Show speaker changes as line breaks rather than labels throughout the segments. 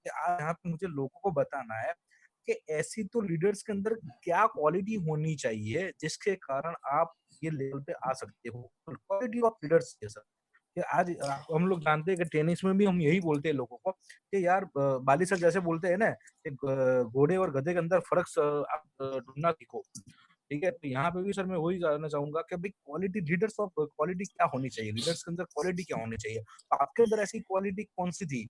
कि आज यहाँ पे मुझे लोगों को बताना है कि ऐसी तो लीडर्स के अंदर क्या क्वालिटी होनी चाहिए जिसके कारण आप ये लेवल पे आ सकते हो। क्वालिटी ऑफ लीडर्स ये सब कि आज हम लोग जानते हैं कि टेनिस में भी हम यही बोलते हैं लोगों को कि यार बाली सर जैसे बोलते हैं ना कि घोड़े और गधे के अंदर फर्क आप ढूंढना सीखो। ठीक है, तो यहाँ पे भी सर मैं वही जानना चाहूंगा कि भाई क्वालिटी लीडर्स ऑफ क्वालिटी क्या होनी चाहिए, लीडर्स के अंदर क्वालिटी क्या होनी चाहिए, तो आपके अंदर ऐसी क्वालिटी कौन सी थी?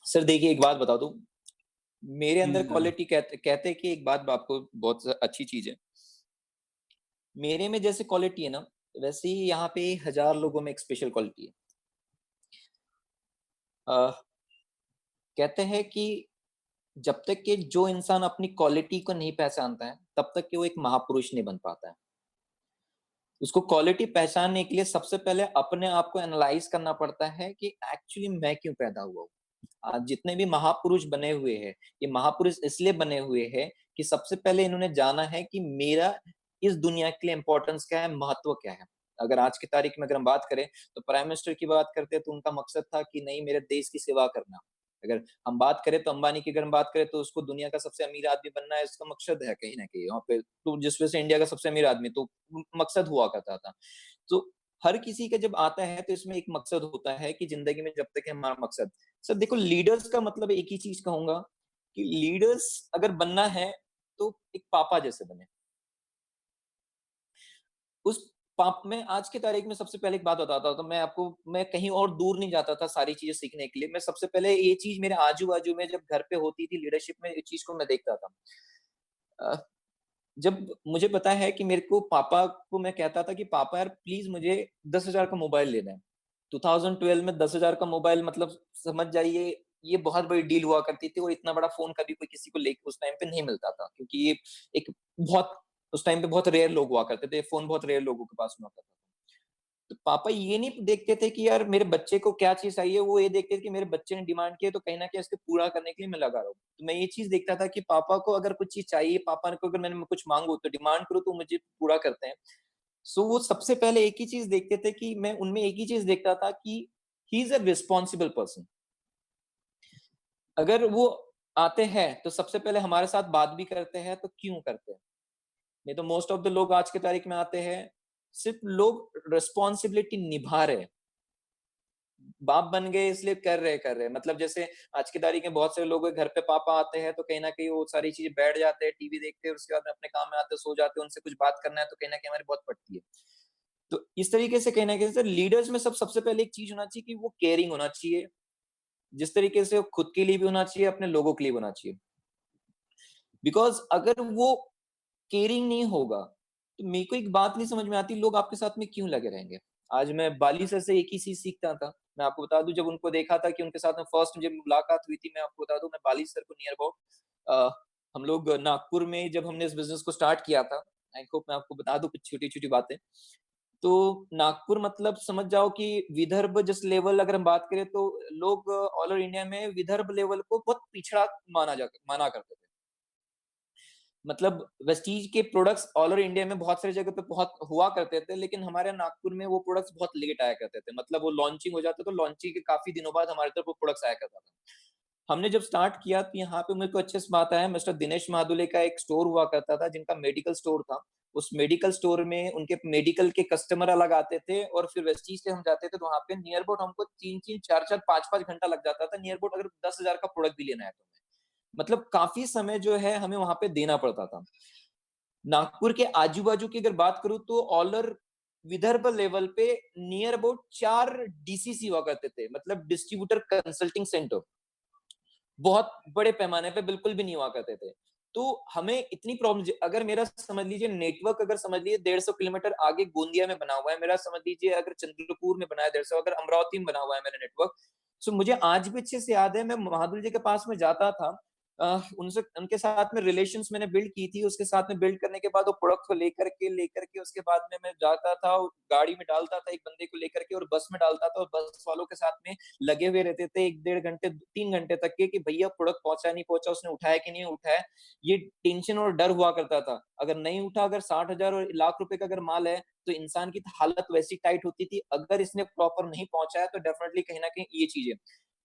सर देखिए, एक बात बता दूं, मेरे
जी
अंदर
जी जरूर।
क्वालिटी कहते कहते कि एक बात आपको बहुत अच्छी चीज है। मेरे में जैसे क्वालिटी है ना, वैसे ही यहाँ पे 1000 लोगों में एक स्पेशल क्वालिटी है। अ, कहते हैं कि जब तक कि जो इंसान अपनी क्वालिटी को नहीं पहचानता है, तब तक कि वो एक महापुरुष नहीं बन पाता है। उसको क्वालिटी पहचानने के लिए सबसे पहले अपने आप को एनालाइज करना पड़ता है कि एक्चुअली मैं क्यों पैदा हुआ हूँ। आज जितने भी महापुरुष बने हुए हैं, ये महापुरुष इसलिए बने हुए हैं कि सबसे पहले इन्होंने जाना है कि मेरा इस दुनिया के लिए इम्पोर्टेंस क्या है, महत्व क्या है। अगर आज की तारीख में अगर हम बात करें, तो प्राइम मिनिस्टर की बात करते हैं तो उनका मकसद था कि नहीं, मेरे देश की सेवा करना। अगर हम बात करें तो अंबानी की अगर हम बात करें तो उसको दुनिया का सबसे अमीर आदमी बनना है, इसका मकसद है कहीं न कहीं वहाँ पे, तो जिस वजह से इंडिया का सबसे अमीर आदमी तो मकसद हुआ करता था। तो हर किसी का जब आता है तो इसमें एक मकसद होता है कि ज़िंदगी में जब तक है हमारा मकसद। सर देखो, लीडर्स का मतलब एक ही चीज़ कहूँगा कि लीडर्स अगर बनना है तो एक पापा जैसे बने। उस पाप मैं आज की तारीख में सबसे पहले एक बात बताता हूँ, तो मैं आपको, मैं कहीं और दूर नहीं जाता था सारी चीज़ें सीखने के लिए। मैं सबसे पहले ये चीज़ मेरे आजू-बाजू में जब घर पे होती थी लीडरशिप में, इस चीज़ को मैं देखता था। अ, जब मुझे पता है कि मेरे को पापा को मैं कहता था कि पापा यार प्लीज़ मुझे 10,000 का मोबाइल लेना है। 2012 में 10,000 का मोबाइल मतलब समझ जाइए, ये बहुत बड़ी डील हुआ करती थी और इतना बड़ा फ़ोन कभी कोई किसी को लेके उस टाइम पे नहीं मिलता था, क्योंकि ये एक बहुत, उस टाइम पे बहुत रेयर लोग हुआ करते थे, फ़ोन बहुत रेयर लोगों के पास हुआ करता था। तो पापा ये नहीं देखते थे कि यार मेरे बच्चे को क्या चीज़ चाहिए, वो ये देखते थे कि मेरे बच्चे ने डिमांड की है तो कहीं न कहीं इसको पूरा करने के लिए मैं लगा रहा हूँ। तो मैं ये चीज़ देखता था कि पापा को अगर कुछ चीज़ चाहिए, पापा को अगर मैंने कुछ माँगू तो डिमांड करूँ तो मुझे पूरा करते हैं। सो वो सबसे पहले एक ही चीज़ देखते थे कि मैं उनमें एक ही चीज़ देखता था कि he is a responsible person. अगर वो आते हैं तो सबसे पहले हमारे साथ बात भी करते हैं, तो क्यों करते हैं? नहीं तो मोस्ट ऑफ द लोग आज की तारीख में आते हैं, सिर्फ़ लोग रिस्पांसिबिलिटी निभा रहे हैं। बाप बन गए इसलिए कर रहे हैं। मतलब जैसे आज की तारीख में बहुत सारे लोग घर पे पापा आते हैं तो कहीं न कहीं वो सारी चीज़ें बैठ जाते हैं, टीवी देखते हैं और उसके बाद में अपने काम में आते हैं, सो जाते हैं, उनसे कुछ बात करना है तो कहीं न कहीं हमारी बहुत पड़ती है। तो इस तरीके से कहीं न कहीं सर लीडर्स में सबसे पहले एक चीज़ होना चाहिए कि वो केयरिंग होना चाहिए। जिस तरीके से वो खुद के लिए भी होना चाहिए, अपने लोगों के लिए भी होना चाहिए। बिकॉज़ अगर वो केयरिंग नहीं होगा, तो मेरे को एक बात नहीं समझ में आती, लोग आपके साथ में क्यों लगे रहेंगे? आज मैं बाली सर से एक ही चीज़ सीखता था। मैं आपको बता दूँ, जब उनको देखा था कि उनके साथ में फर्स्ट जब मुलाकात हुई थी, मैं आपको बता दूँ, मैं बाली सर को नियर अबाउट अ, हम लोग नागपुर में जब हमने इस बिज़नेस को स्टार्ट किया था, आई होप मैं आपको बता दूँ कुछ छोटी-छोटी बातें। तो नागपुर मतलब समझ जाओ कि विदर्भ जिस लेवल अगर हम बात करें तो लोग ऑल ओवर इंडिया में विदर्भ लेवल को बहुत पिछड़ा माना करते थे। मतलब वेस्टीज के प्रोडक्ट्स ऑल ओवर इंडिया में बहुत सारी जगह पे बहुत हुआ करते थे, लेकिन हमारे नागपुर में वो प्रोडक्ट्स बहुत लेट आया करते थे। मतलब वो लॉन्चिंग हो जाता तो लॉन्चिंग के काफ़ी दिनों बाद हमारी तरफ वो प्रोडक्ट्स आया करता था। हमने जब स्टार्ट किया तो यहाँ पे मेरे को अच्छे से बात आया, मिस्टर दिनेश मादुले का एक स्टोर हुआ करता था जिनका मेडिकल स्टोर था। उस मेडिकल स्टोर में उनके मेडिकल के कस्टमर अलग आते थे और फिर वेस्टीज से हम जाते थे तो वहाँ पे नियर अबाउट हमको 3-3, 4-4, 5-5 घंटा लग जाता था नियर अबाउट, अगर 10,000 का प्रोडक्ट भी लेना है तो। मतलब काफ़ी समय जो है हमें वहाँ पे देना पड़ता था। नागपुर के आजू-बाजू की अगर बात करूँ तो ऑल ओवर विदर्भ लेवल पे नियर अबाउट 4 डीसीसी हुआ करते थे, मतलब डिस्ट्रीब्यूटर कंसल्टिंग सेंटर। बहुत बड़े पैमाने पे बिल्कुल भी नहीं हुआ करते थे। तो हमें इतनी प्रॉब्लम, अगर मेरा समझ लीजिए नेटवर्क, अगर समझ लीजिए 150 किलोमीटर आगे गोंदिया में बना हुआ है, मेरा समझ लीजिए अगर चंद्रपुर में बना है 150, अगर अमरावती में बना हुआ है मेरा नेटवर्क। सो मुझे आज भी अच्छे से याद है, मैं महादुल जी के पास में जाता था। उनसे उनके साथ में रिलेशंस मैंने बिल्ड की थी, उसके साथ में बिल्ड करने के बाद वो प्रोडक्ट को लेकर के उसके बाद में मैं जाता था और गाड़ी में डालता था एक बंदे को लेकर के और बस में डालता था और बस वालों के साथ में लगे हुए रहते थे 1 डेढ़ घंटे, 3 घंटे तक के कि भैया प्रोडक्ट पहुँचा नहीं पहुँचा, उसने उठाया कि नहीं उठाया। ये टेंशन और डर हुआ करता था। अगर नहीं उठा, अगर 60,000 और लाख रुपए का अगर माल है, तो इंसान की हालत वैसी टाइट होती थी। अगर इसने प्रॉपर नहीं पहुँचाया तो डेफिनिटली कहीं न कहीं ये चीज़ है।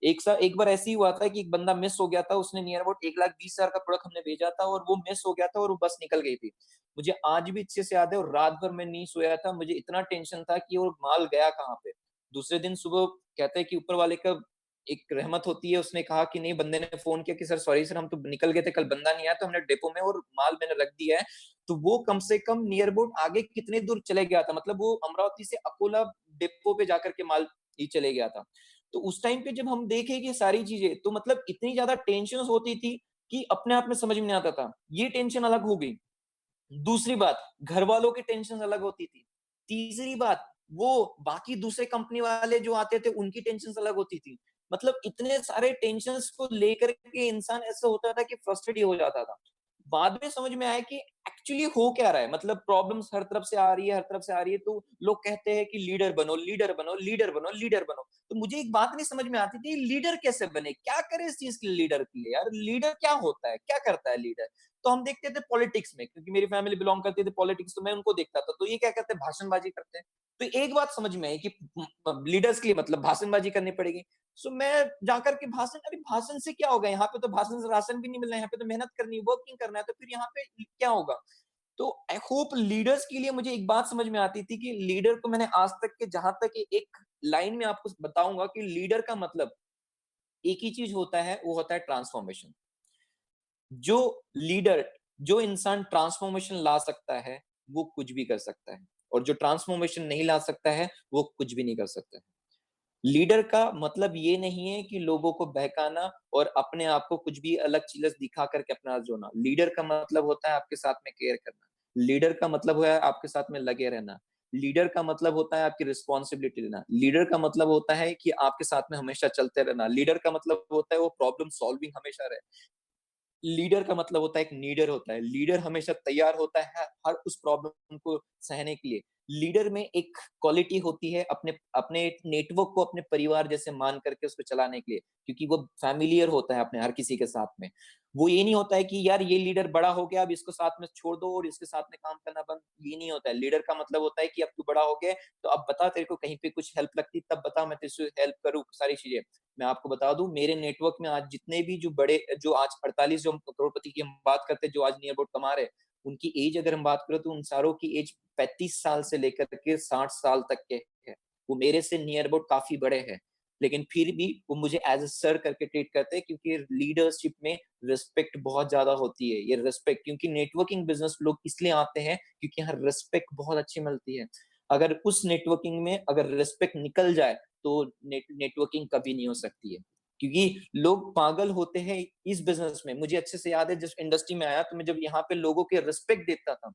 एक बार ऐसे ही हुआ था कि एक बंदा मिस हो गया था, उसने नियर अबाउट 1,20,000 का प्रोडक्ट हमने भेजा था और वो मिस हो गया था और वो बस निकल गई थी। मुझे आज भी अच्छे से याद है और रात भर मैं नहीं सोया था, मुझे इतना टेंशन था कि वो माल गया कहाँ पे? दूसरे दिन सुबह कहते हैं कि ऊपर वाले का एक रहमत होती है, उसने कहा कि नहीं, बंदे ने फ़ोन किया कि सर सॉरी सर, हम तो निकल गए थे, कल बंदा नहीं आया तो हमने डिपो में और माल मैंने रख दिया है। तो वो कम से कम नियर अबाउट आगे कितने दूर चले गया था, मतलब वो अमरावती से अकोला डिपो पे जाकर के माल ही चले गया था। तो उस टाइम पे जब हम देखे कि सारी चीज़ें, तो मतलब इतनी ज़्यादा टेंशन्स होती थी कि अपने आप में समझ में नहीं आता था। ये टेंशन अलग हो गई। दूसरी बात, घरवालों की टेंशन अलग होती थी। तीसरी बात, वो बाकी दूसरे कंपनी वाले जो आते थे, उनकी टेंशन्स अलग होती थी। मतलब इतने सारे टेंशन्स को लेकर के इंसान ऐसा होता था कि फ्रस्ट्रेट ही हो जाता था। बाद में समझ में आया कि एक्चुअली हो क्या रहा है, मतलब प्रॉब्लम्स हर तरफ से आ रही है, हर तरफ से आ रही है, तो लोग कहते हैं कि लीडर बनो, लीडर बनो, लीडर बनो, लीडर बनो। तो मुझे एक बात नहीं समझ में आती थी, लीडर कैसे बने? क्या करे इस चीज़ के लिए लीडर के लिए यार? लीडर क्या होता है? क्या करता है लीडर? तो हम देखते थे पॉलिटिक्स में, क्योंकि मेरी फैमिली बिलोंग करती थी पॉलिटिक्स, तो मैं उनको देखता था। तो ये क्या करते हैं? भाषणबाजी करते हैं। तो एक बात समझ में आई कि लीडर्स के लिए मतलब भाषणबाजी करनी पड़ेगी। सो मैं जाकर के अरे भाषण से क्या होगा? यहाँ पे तो भाषण से राशन भी नहीं मिल रहा है, यहाँ पे तो मेहनत करनी है, वर्किंग करना है, तो फिर यहाँ पे क्या होगा? तो आई होप लीडर्स के लिए मुझे एक बात समझ में आती थी कि लीडर को मैंने आज तक के जहां तक एक लाइन में आपको बताऊंगा कि लीडर का मतलब एक ही चीज होता है, वो होता है ट्रांसफॉर्मेशन। जो लीडर, जो इंसान ट्रांसफॉर्मेशन ला सकता है, वो कुछ भी कर सकता है, और जो ट्रांसफॉर्मेशन नहीं ला सकता है, वो कुछ भी नहीं कर सकता है। लीडर का मतलब ये नहीं है कि लोगों को बहकाना और अपने आप को कुछ भी अलग चीज़ दिखा करके अपना जोना। लीडर का मतलब होता है आपके साथ में केयर करना। लीडर का मतलब है आपके साथ में लगे रहना। लीडर का मतलब होता है आपकी रिस्पॉन्सिबिलिटी लेना। लीडर का मतलब होता है कि आपके साथ में हमेशा चलते रहना। लीडर का मतलब होता है वो प्रॉब्लम सॉल्विंग हमेशा रहे। लीडर का मतलब होता है एक नीडर होता है। लीडर हमेशा तैयार होता है हर उस प्रॉब्लम को सहने के लिए। लीडर में एक क्वालिटी होती है अपने अपने नेटवर्क को अपने परिवार जैसे मान करके उसको चलाने के लिए, क्योंकि वो फ़ैमिलियर होता है अपने हर किसी के साथ में। वो ये नहीं होता है कि यार ये लीडर बड़ा हो गया, अब इसको साथ में छोड़ दो और इसके साथ में काम करना बंद, ये नहीं होता है। लीडर का मतलब होता है कि अब तू बड़ा हो गया है, तो अब बता तेरे को कहीं पे कुछ हेल्प लगती तब बता, मैं तेरे से हेल्प करूँ, सारी चीज़ें। मैं आपको बता दूँ, मेरे नेटवर्क में आज जितने भी जो आज 48 जो हम करोड़पति की हम बात करते हैं, जो आज नियर अबाउट कमा रहे हैं, उनकी एज अगर हम बात करें तो उन सारों की एज 35 साल से लेकर के 60 साल तक के है। वो मेरे से नियर अबाउट काफ़ी बड़े हैं। लेकिन फिर भी वो मुझे एज़ अ सर करके ट्रीट करते हैं, क्योंकि लीडरशिप में रिस्पेक्ट बहुत ज़्यादा होती है। ये रिस्पेक्ट, क्योंकि नेटवर्किंग बिज़नेस लोग इसलिए आते हैं क्योंकि यहाँ रिस्पेक्ट बहुत अच्छी मिलती है। अगर उस नेटवर्किंग में अगर रिस्पेक्ट निकल जाए तो नेटवर्किंग कभी नहीं हो सकती है। क्योंकि लोग पागल होते हैं इस बिज़नेस में। मुझे अच्छे से याद है, जिस इंडस्ट्री में आया तो मैं जब यहाँ पे लोगों के रिस्पेक्ट देखता था,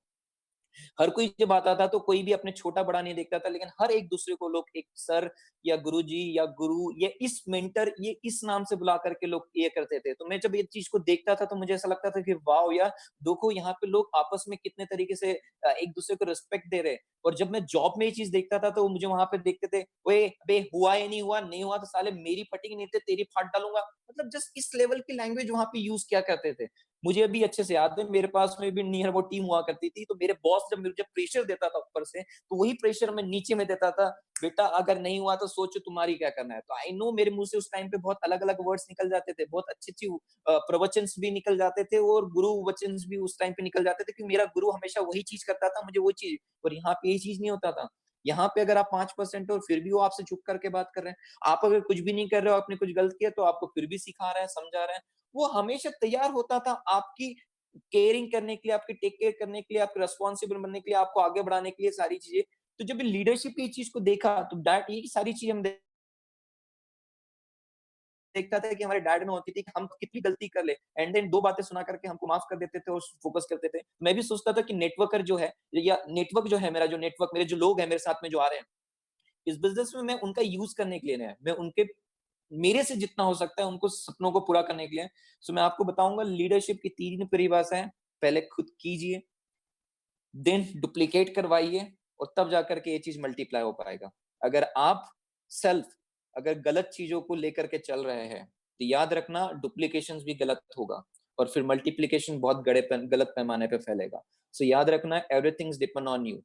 हर कोई जब आता था तो कोई भी अपने छोटा-बड़ा नहीं देखता था, लेकिन हर एक दूसरे को लोग एक सर या गुरुजी या गुरु या इस मेंटर, ये इस नाम से बुला करके लोग ये करते थे। तो मैं जब ये चीज़ को देखता था तो मुझे ऐसा लगता था कि वाओ यार! देखो यहाँ पे लोग आपस में कितने तरीके से एक दूसरे को रिस्पेक्ट दे रहे हैं। और जब मैं जॉब में ये चीज़ देखता था तो मुझे वहाँ पे देखते थे, "ओए! अबे हुआ या नहीं हुआ? नहीं हुआ तो साले मेरी फटेगी नहीं तो तेरी फाड़ डालूँगा।" मतलब जस्ट इस लेवल की लैंग्वेज वहाँ पे यूज़ किया करते थे। मुझे अभी अच्छे से याद है, मेरे पास में भी नियर अबाउट टीम हुआ करती थी, तो मेरे बॉस जब मुझे प्रेशर देता था ऊपर से, तो वही प्रेशर मैं नीचे में देता था, "बेटा अगर नहीं हुआ तो सोचो तुम्हारी क्या करना है।" तो आई नो मेरे मुँह से उस टाइम पे बहुत अलग-अलग वर्ड्स निकल जाते थे, बहुत अच्छी-अच्छी प्रवचन्स भी निकल जाते थे और गुरु वचन्स भी उस टाइम पे निकल जाते थे, क्योंकि मेरा गुरु हमेशा वही चीज़ करता था, मुझे वो चीज़, और यहाँ पे ये चीज़ नहीं होता था। यहाँ पे अगर आप 5% हो और फिर भी वो आपसे चुप करके बात कर रहे हैं। आप अगर कुछ भी नहीं कर रहे हो, आपने कुछ गलत किया तो आपको फिर भी सिखा रहा है, समझा रहा है। वो हमेशा तैयार होता था आपकी केयरिंग करने के लिए, आपकी टेक केयर करने के लिए, आपके रिस्पॉन्सिबल बनने के लिए, आपको आगे बढ़ाने के लिए सारी चीज़ें। तो जब लीडरशिप की चीज़ को देखा तो डैड ये सारी चीज़ें हम देखता था कि हमारे डैड में होती थी कि हम कितनी गलती कर ले, एंड देन 2 बातें सुना करके हमको माफ कर देते थे और फोकस करते थे। मैं भी सोचता था कि नेटवर्कर जो है या नेटवर्क जो है, मेरा जो नेटवर्क, मेरे जो लोग हैं मेरे साथ में जो आ रहे हैं, इस बिज़नेस में मैं उनका यूज़ करने के लिए नहीं है। मैं उनके मेरे से जितना हो सकता है उनको सपनों को पूरा करने के लिए। सो मैं आपको बताऊँगा लीडरशिप की 3 परिभाषाएँ, पहले खुद कीजिए, देन डुप्लीकेट करवाइए और तब जाकर के ये चीज़ मल्टीप्लाई हो पाएगा। अगर आप सेल्फ अगर गलत चीज़ों को लेकर के चल रहे हैं, तो याद रखना डुप्लीकेशंस भी गलत होगा और फिर मल्टीप्लिकेशन बहुत गलत पैमाने पे फैलेगा। सो याद रखना एवरीथिंग्स डिपेंड ऑन यू।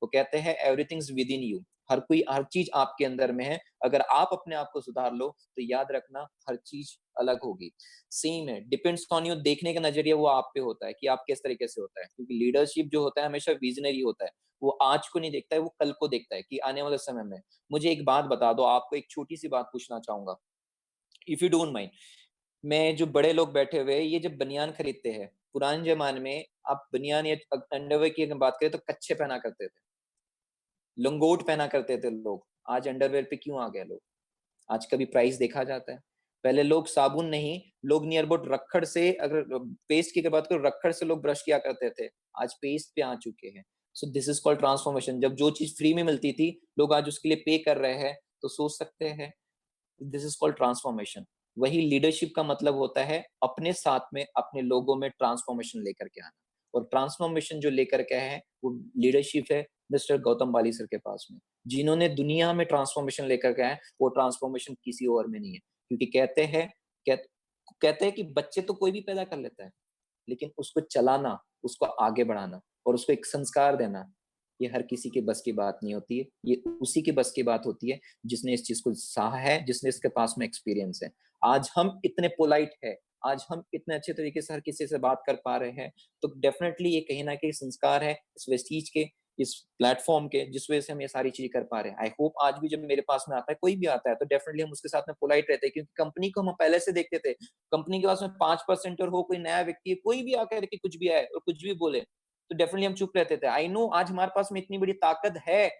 वो कहते हैं एवरीथिंग्स विद इन यू। हर चीज आपके अंदर में है। अगर आप अपने आप को सुधार लो तो याद रखना हर चीज अलग होगी। सेम है, डिपेंड्स ऑन यू, देखने का नजरिया वो आप पे होता है कि आप किस तरीके से होता है, क्योंकि लीडरशिप जो होता है हमेशा विजनरी होता है। वो आज को नहीं देखता है, वो कल को देखता है कि आने वाले समय में। मुझे एक बात बता दो, आपको एक छोटी सी बात पूछना चाहूंगा, इफ यू डोंट माइंड। मैं जो बड़े लोग बैठे हुए हैं, ये जब बनियान खरीदते हैं, पुराने जमाने में आप बनियान या अंडरवेयर की अगर बात करें तो कच्छे पहना करते थे, लंगोट पहना करते थे लोग। आज अंडरवेयर पे क्यों आ गए लोग? आज का भी प्राइस देखा जाता है। पहले लोग साबुन नहीं, लोग नियर अबाउट रक्खड़ से, अगर पेस्ट की अगर बात करो, रक्खड़ से लोग ब्रश किया करते थे। आज पेस्ट पे आ चुके हैं। So this is called transformation. जब जो चीज फ्री में मिलती थी, लोग आज उसके लिए पे कर रहे हैं, तो सोच सकते हैं, दिस इज कॉल्ड ट्रांसफॉर्मेशन। वही लीडरशिप का मतलब होता है, अपने साथ में अपने लोगों में ट्रांसफॉर्मेशन लेकर के आना। और ट्रांसफॉर्मेशन जो लेकर के आए हैं, वो लीडरशिप है मिस्टर गौतम बाली सर के पास में। जिन्होंने दुनिया में ट्रांसफॉर्मेशन लेकर के आए, वो ट्रांसफॉर्मेशन किसी और में नहीं है। क्योंकि कह, कहते हैं कि बच्चे तो कोई भी पैदा कर लेता है, लेकिन उसको चलाना, उसको आगे बढ़ाना और उसको एक संस्कार देना, ये हर किसी के बस की बात नहीं होती है। ये उसी के बस की बात होती है जिसने इस चीज को सहा है, जिसने इसके पास में एक्सपीरियंस है। आज हम इतने पोलाइट है, आज हम इतने अच्छे तरीके से हर किसी से बात कर पा रहे हैं, तो डेफिनेटली ये कहीं ना कहीं संस्कार है इस वेस्टीज के, इस प्लेटफॉर्म के, जिस वजह से हम ये सारी चीजें कर पा रहे हैं। आई होप आज भी जब मेरे पास में आता है, कोई भी आता है, तो डेफिनेटली हम उसके साथ में पोलाइट रहते हैं, क्योंकि कंपनी को हम पहले से देखते थे। कंपनी के पास में 5% और हो, कोई नया व्यक्ति है, कोई भी आकर के कुछ भी आए और कुछ भी बोले, तो डेफिनेटली हम चुप रहते थे। आई नो आज हमारे पास में इतनी बड़ी ताकत है,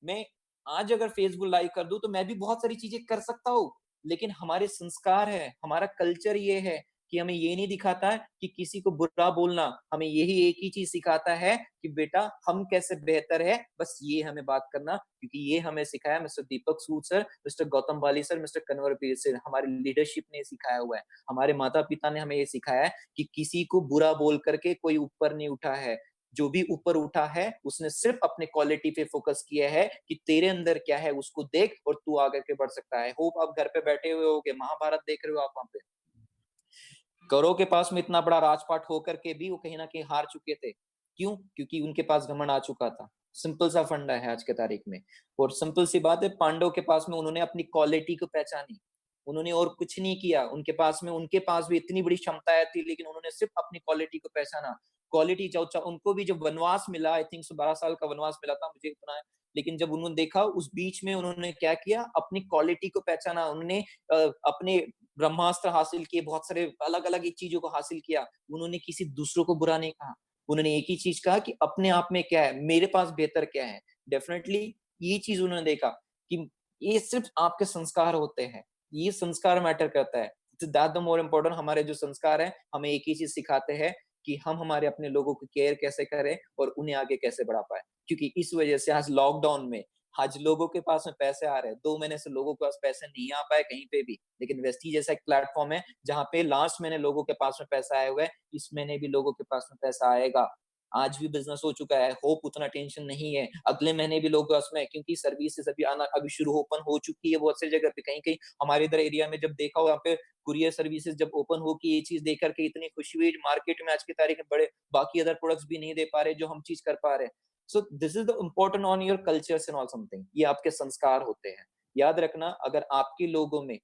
मैं आज अगर फेसबुक लाइव कर दूं तो मैं भी बहुत सारी चीजें कर सकता हूँ, लेकिन हमारे संस्कार है, हमारा कल्चर ये है कि हमें ये नहीं दिखाता है कि किसी को बुरा बोलना, हमें यही एक ही चीज सिखाता है कि बेटा हम कैसे बेहतर है, बस ये हमें बात करना। क्योंकि ये हमें सिखाया मिस्टर दीपक सूद सर, मिस्टर गौतम बाली सर, मिस्टर कन्वर पीर सर, हमारी लीडरशिप ने सिखाया हुआ है। हमारे माता पिता ने हमें ये सिखाया है कि किसी को बुरा बोल करके कोई ऊपर नहीं उठा है। जो भी ऊपर उठा है, उसने सिर्फ अपने क्वालिटी पे फोकस किया है कि तेरे अंदर क्या है उसको देख और तू आगे के बढ़ सकता है। होप आप घर पे बैठे हुए होगे, महाभारत देख रहे हो आप वहां पे। कौरव के पास में इतना बड़ा राजपाट होकर के भी वो कहीं ना कहीं हार चुके थे। क्यों? क्योंकि उनके पास घमंड आ चुका था। सिंपल सा फंडा है आज के तारीख में। और सिंपल सी बात है, पांडव के पास में उन्होंने अपनी क्वालिटी को पहचानी, उन्होंने और कुछ नहीं किया। उनके पास भी इतनी बड़ी क्षमताएं थी, लेकिन उन्होंने सिर्फ अपनी क्वालिटी को पहचाना। क्वालिटी जो उनको भी जब वनवास मिला, आई थिंक 12 साल का वनवास मिला था, मुझे इतना है। लेकिन जब उन्होंने देखा उस बीच में, उन्होंने क्या किया, अपनी क्वालिटी को पहचाना। उन्होंने अपने ब्रह्मास्त्र हासिल किए, बहुत सारे अलग अलग चीजों को हासिल किया। उन्होंने किसी दूसरों को बुरा नहीं कहा, उन्होंने एक ही चीज कहा कि अपने आप में क्या है, मेरे पास बेहतर क्या है। डेफिनेटली ये चीज उन्होंने देखा कि ये सिर्फ आपके संस्कार होते हैं, ये संस्कार मैटर करता है। That the more important. हमारे जो संस्कार है हमें एक ही चीज सिखाते हैं कि हम हमारे अपने लोगों की केयर कैसे करें और उन्हें आगे कैसे बढ़ा पाए। क्योंकि इस वजह से आज लॉकडाउन में आज लोगों के पास में पैसे आ रहे हैं। 2 महीने से लोगों के पास पैसे नहीं आ पाए कहीं पे भी, लेकिन वेस्टी जैसा एक प्लेटफॉर्म है जहाँ पे लास्ट महीने लोगों के पास में पैसा आया हुआ है, इस महीने भी लोगों के पास में पैसा आएगा। आज भी बिजनेस हो चुका है, होप उतना टेंशन नहीं है। अगले महीने भी लोग उसमें, क्योंकि सर्विसेज अभी आना अभी शुरू ओपन हो चुकी है बहुत सी जगह पे। कहीं कहीं हमारे इधर एरिया में जब देखा हो, यहाँ पे कुरियर सर्विसेज जब ओपन हो की, ये चीज देख करके इतनी खुशी हुई। मार्केट में आज की तारीख में बड़े बाकी अदर प्रोडक्ट्स भी नहीं दे पा रहे जो हम चीज कर पा रहे हैं। So this is the important on your cultures and all something. ये आपके संस्कार होते हैं। याद रखना, अगर आपके लोगों में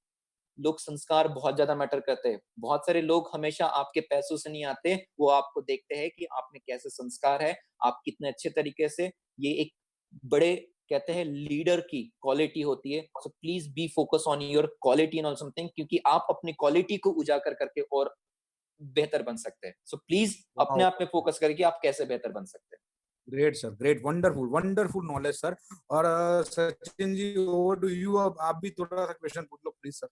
लोग संस्कार बहुत ज्यादा मैटर करते हैं। बहुत सारे लोग हमेशा आपके पैसों से नहीं आते, वो आपको देखते हैं कि आप में कैसे संस्कार है, आप कितने अच्छे तरीके से। ये एक बड़े कहते हैं लीडर की क्वालिटी होती है। So please be focus on your quality and all something, क्योंकि आप अपनी क्वालिटी को उजागर करके और बेहतर बन सकते हैं। सो प्लीज अपने
वाओ!
आप में फोकस करके आप कैसे बेहतर बन सकते हैं।
Great sir, great, wonderful, wonderful knowledge sir. और Sachin ji, over to you. अब आप भी थोड़ा सा क्वेश्चन पूछ लो please sir.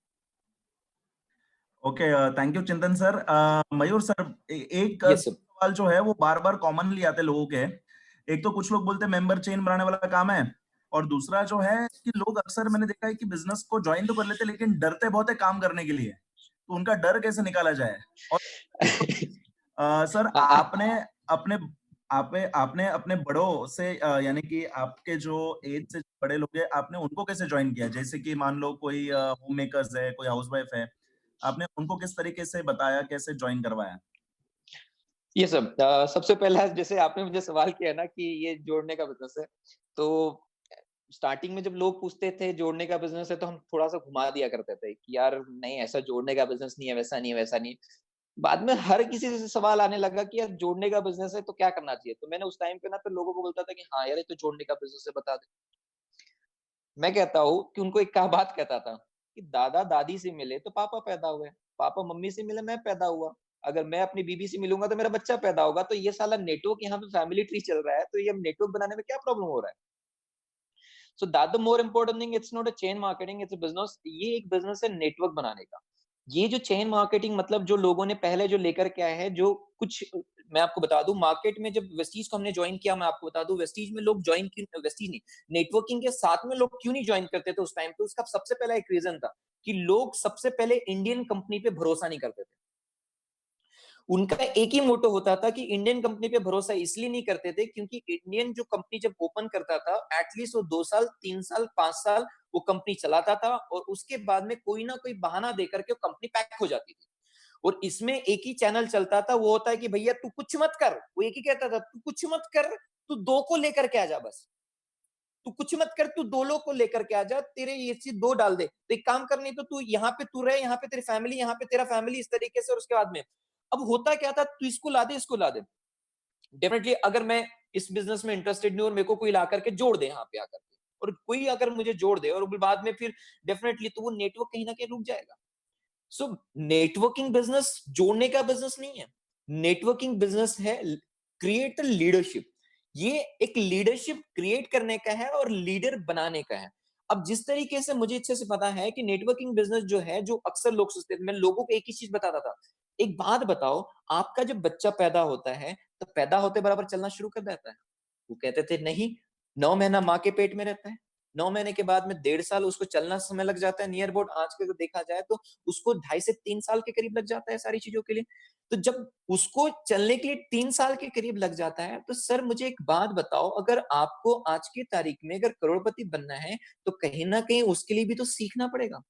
Okay, thank you Chintan sir. Mayur sir, एक
यस सर।
सवाल जो है वो बार बार कॉमनली आते लोगों के। एक तो कुछ लोग बोलते हैं मेंबर चेन बनाने वाला काम है, और दूसरा जो है कि लोग अक्सर मैंने देखा है कि बिजनेस को ज्वाइन तो कर लेते हैं लेकिन डरते बहुत है काम करने के लिए। तो उनका डर कैसे निकाला जाए? और सर, आपने अपने आपने अपने बड़ों से यानी कि आपके जो एज से बड़े लोग हैं, आपने उनको कैसे ज्वाइन किया? जैसे कि मान लो कोई होम मेकर्स है, कोई हाउसवाइफ है, आपने उनको किस तरीके से बताया, कैसे ज्वाइन करवाया?
ये सब सबसे पहला जैसे आपने मुझे सवाल किया ना कि ये जोड़ने का बिजनेस है, तो स्टार्टिंग में जब लोग पूछते थे जोड़ने का बिजनेस है तो हम थोड़ा सा घुमा दिया करते थे कि यार नहीं ऐसा जोड़ने का बिजनेस नहीं है, वैसा नहीं है, वैसा नहीं है। बाद में हर किसी से सवाल आने लगा कि यार जोड़ने का बिजनेस है तो क्या करना चाहिए, तो मैंने उस टाइम पे ना फिर लोगों को बोलता था कि हाँ यार ये तो जोड़ने का बिजनेस है, बता दे। मैं कहता हूँ कि उनको एक बात कहता था कि दादा दादी से मिले तो पापा पैदा हुए, पापा मम्मी से मिले मैं पैदा हुआ, अगर मैं अपनी बीबी से मिलूंगा तो मेरा बच्चा पैदा होगा, तो ये साला नेटवर्क यहाँ पे फैमिली ट्री चल रहा है, तो ये नेटवर्क बनाने में क्या प्रॉब्लम हो रहा है। सो that the more important thing, it's not a chain marketing, it's a business. ये एक बिजनेस है नेटवर्क बनाने का। ये जो चेन मार्केटिंग मतलब जो लोगों ने पहले जो लेकर के आए हैं, जो कुछ मैं आपको बता दूं, मार्केट में जब वेस्टीज को हमने ज्वाइन किया, मैं आपको बता दूं वेस्टीज में लोग ज्वाइन क्यों, वेस्टीज नहीं, नेटवर्किंग के साथ में लोग क्यों नहीं ज्वाइन करते थे उस टाइम पे, उसका सबसे पहला एक रीजन था कि लोग सबसे पहले इंडियन कंपनी पे भरोसा नहीं करते थे। उनका एक ही मोटो होता था कि इंडियन कंपनी पे भरोसा इसलिए नहीं करते थे क्योंकि इंडियन जो कंपनी जब ओपन करता था एटलीस्ट वो 2 साल 3 साल 5 साल वो कंपनी चलाता था, और उसके बाद में कोई ना कोई बहाना देकर के कंपनी पैक हो जाती थी। और इसमें एक ही चैनल चलता था, वो होता है कि भैया तू कुछ मत कर, वो एक ही कहता था तू कुछ मत कर, तू दो को लेकर के आ जा, बस तू कुछ मत कर, तू दो लोग को लेकर के आ जा, तेरे ये चीज दो डाल दे, तो एक काम कर, नहीं तो तू यहाँ पे तू रहे, यहाँ पे तेरी फैमिली, यहाँ पे तेरा फैमिली, इस तरीके से। और उसके बाद में अब होता क्या था, तू इसको ला दे, इसको ला दे। डेफिनेटली अगर मैं इस बिजनेस में इंटरेस्टेड नहीं और मेरे को कोई ला करके जोड़ दे यहाँ पे आकर के, और कोई अगर मुझे जोड़ दे और बाद में फिर डेफिनेटली तो वो नेटवर्क कहीं ना कहीं रुक जाएगा। सो नेटवर्किंग बिजनेस जोड़ने का बिजनेस नहीं है, नेटवर्किंग बिजनेस है क्रिएट लीडरशिप। ये एक लीडरशिप क्रिएट करने का है और लीडर बनाने का है। अब जिस तरीके से मुझे अच्छे से पता है कि नेटवर्किंग बिजनेस जो है, जो अक्सर लोग सोचते हैं, मैं लोगों को एक ही चीज बताता था, एक बात बताओ, आपका जब बच्चा पैदा होता है तो पैदा होते बराबर चलना शुरू कर देता है? वो कहते थे नहीं, 9 महीना माँ के पेट में रहता है, 9 महीने के बाद में 1.5 साल उसको चलना समय लग जाता है, नियर अबाउट आज के देखा जाए तो उसको 2.5 से 3 साल के करीब लग जाता है सारी चीजों के लिए। तो जब उसको चलने के लिए 3 साल के करीब लग जाता है, तो सर मुझे एक बात बताओ, अगर आपको आज की तारीख में अगर करोड़पति बनना है तो कहीं ना कहीं उसके लिए भी तो सीखना पड़ेगा।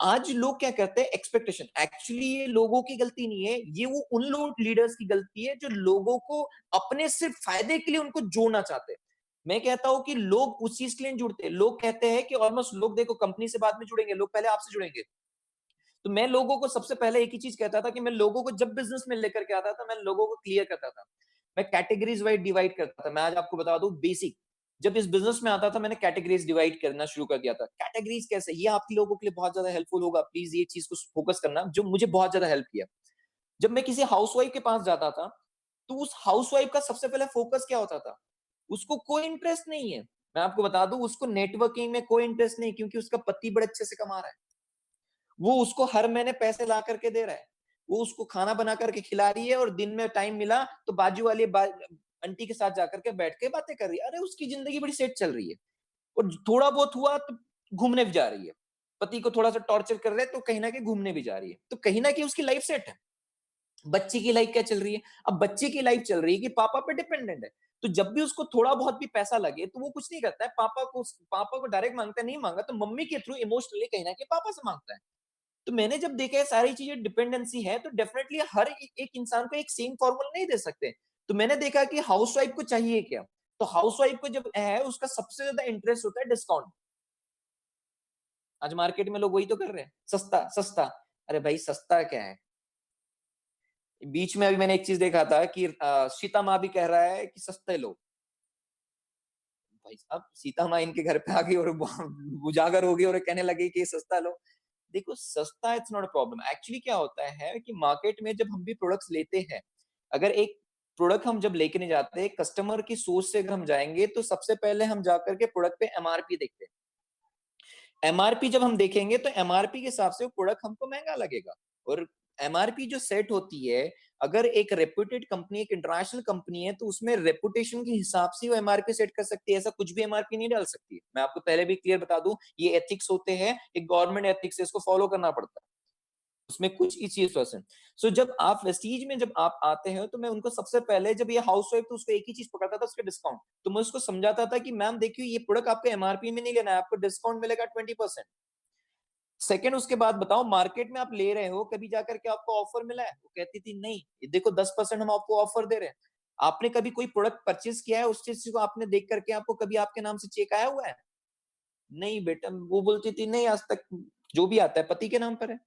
आज लोग क्या करते हैं, एक्सपेक्टेशन, एक्चुअली ये लोगों की गलती नहीं है, ये वो उन लोग लीडर्स की गलती है जो लोगों को अपने सिर्फ फायदे के लिए उनको जोड़ना चाहते हैं। मैं कहता हूं कि लोग उस चीज के लिए जुड़ते हैं, लोग कहते हैं कि ऑलमोस्ट लोग देखो कंपनी से बाद में जुड़ेंगे, लोग पहले आपसे जुड़ेंगे। तो मैं लोगों को सबसे पहले एक ही चीज कहता था कि मैं लोगों को जब बिजनेस में लेकर के आता था, मैं लोगों को क्लियर करता था, मैं कैटेगरीज वाइज डिवाइड करता था। मैं आज आपको बता दूं बेसिक, जब इस बिजनेस में आता था मैंने कैटेगरीज डिवाइड करना शुरू कर दिया था। कैटेगरीज कैसे, ये आप लोगों के लिए बहुत ज्यादा हेल्पफुल होगा, प्लीज ये चीज को फोकस करना, जो मुझे बहुत ज्यादा हेल्प किया। जब मैं किसी हाउसवाइफ के पास जाता था तो उस हाउसवाइफ का सबसे पहले फोकस क्या होता था, उसको कोई इंटरेस्ट नहीं है, मैं आपको बता दूं, उसको नेटवर्किंग में कोई इंटरेस्ट नहीं, क्योंकि उसका पति बड़े अच्छे से कमा रहा है, वो उसको हर महीने पैसे ला करके दे रहा है, वो उसको खाना बना करके खिला रही है, और दिन में टाइम मिला तो बाजू वाली आंटी के साथ जाकर के बैठ के बातें कर रही है। अरे उसकी जिंदगी बड़ी सेट चल रही है, और थोड़ा बहुत हुआ तो घूमने भी जा रही है, पति को थोड़ा सा टॉर्चर कर रहे हैं तो कहीं ना कहीं घूमने भी जा रही है, तो कहीं ना कहीं उसकी लाइफ सेट है। बच्चे की लाइफ क्या चल रही है, अब बच्चे की लाइफ चल रही है कि पापा पे डिपेंडेंट है, तो जब भी उसको थोड़ा बहुत भी पैसा लगे तो वो कुछ नहीं करता है, पापा को डायरेक्ट मांगता है, नहीं मांगा तो मम्मी के थ्रू इमोशनली कहीं ना कहीं पापा से मांगता है। तो मैंने जब देखा है सारी चीजें डिपेंडेंसी है, तो डेफिनेटली हर एक इंसान को एक सेम फॉर्मूला नहीं दे सकते। तो मैंने देखा कि हाउसवाइफ को चाहिए क्या, तो हाउसवाइफ को जब है उसका सबसे ज्यादा इंटरेस्ट होता है डिस्काउंट। आज मार्केट में लोग वही तो कर रहे हैं, सस्ता सस्ता। अरे भाई सस्ता क्या है, बीच में अभी मैंने एक चीज देखा था कि सीता माँ भी कह रहा है कि सस्ते लो। भाई साहब सीता माँ इनके घर पे आ गई और उजागर हो गई और कहने लगी कि सस्ता लो। देखो सस्ता it's not a problem, actually क्या होता है कि मार्केट में जब हम भी प्रोडक्ट्स लेते हैं, अगर एक प्रोडक्ट हम जब लेके नहीं जाते, कस्टमर की सोच से अगर हम जाएंगे तो सबसे पहले हम जाकर के प्रोडक्ट पे एमआरपी देखते हैं। एमआरपी जब हम देखेंगे तो एमआरपी के हिसाब से वो प्रोडक्ट हमको महंगा लगेगा। और एमआरपी जो सेट होती है, अगर एक रेप्यूटेड कंपनी, एक इंटरनेशनल कंपनी है, तो उसमें रेपुटेशन के हिसाब से वो एमआरपी सेट कर सकती है, ऐसा कुछ भी एमआरपी नहीं डाल सकती है। मैं आपको पहले भी क्लियर बता दूं, ये एथिक्स होते हैं, एक गवर्नमेंट एथिक्स है, इसको फॉलो करना पड़ता है, उसमें कुछ इस चीज परसेंट। सो जब आप वेस्टीज में जब आप आते हैं तो मैं उनको सबसे पहले, जब ये हाउस वाइफ तो उसको एक ही चीज पकड़ता था, उसके डिस्काउंट। तो मैं उसको समझाता था कि मैम देखिए ये प्रोडक्ट आपको एमआरपी में नहीं लेना है, आपको डिस्काउंट मिलेगा 20%। सेकंड, उसके बाद बताओ मार्केट में आप ले रहे हो, कभी जाकर के आपको ऑफर मिला है? वो कहती थी नहीं, ये देखो 10% हम आपको ऑफर दे रहे हैं। आपने कभी कोई प्रोडक्ट परचेज किया है, उस चीज को आपने देख करके आपको कभी आपके नाम से चेक आया हुआ है? नहीं बेटा, वो बोलती थी नहीं, आज तक जो भी आता है पति के नाम पर है,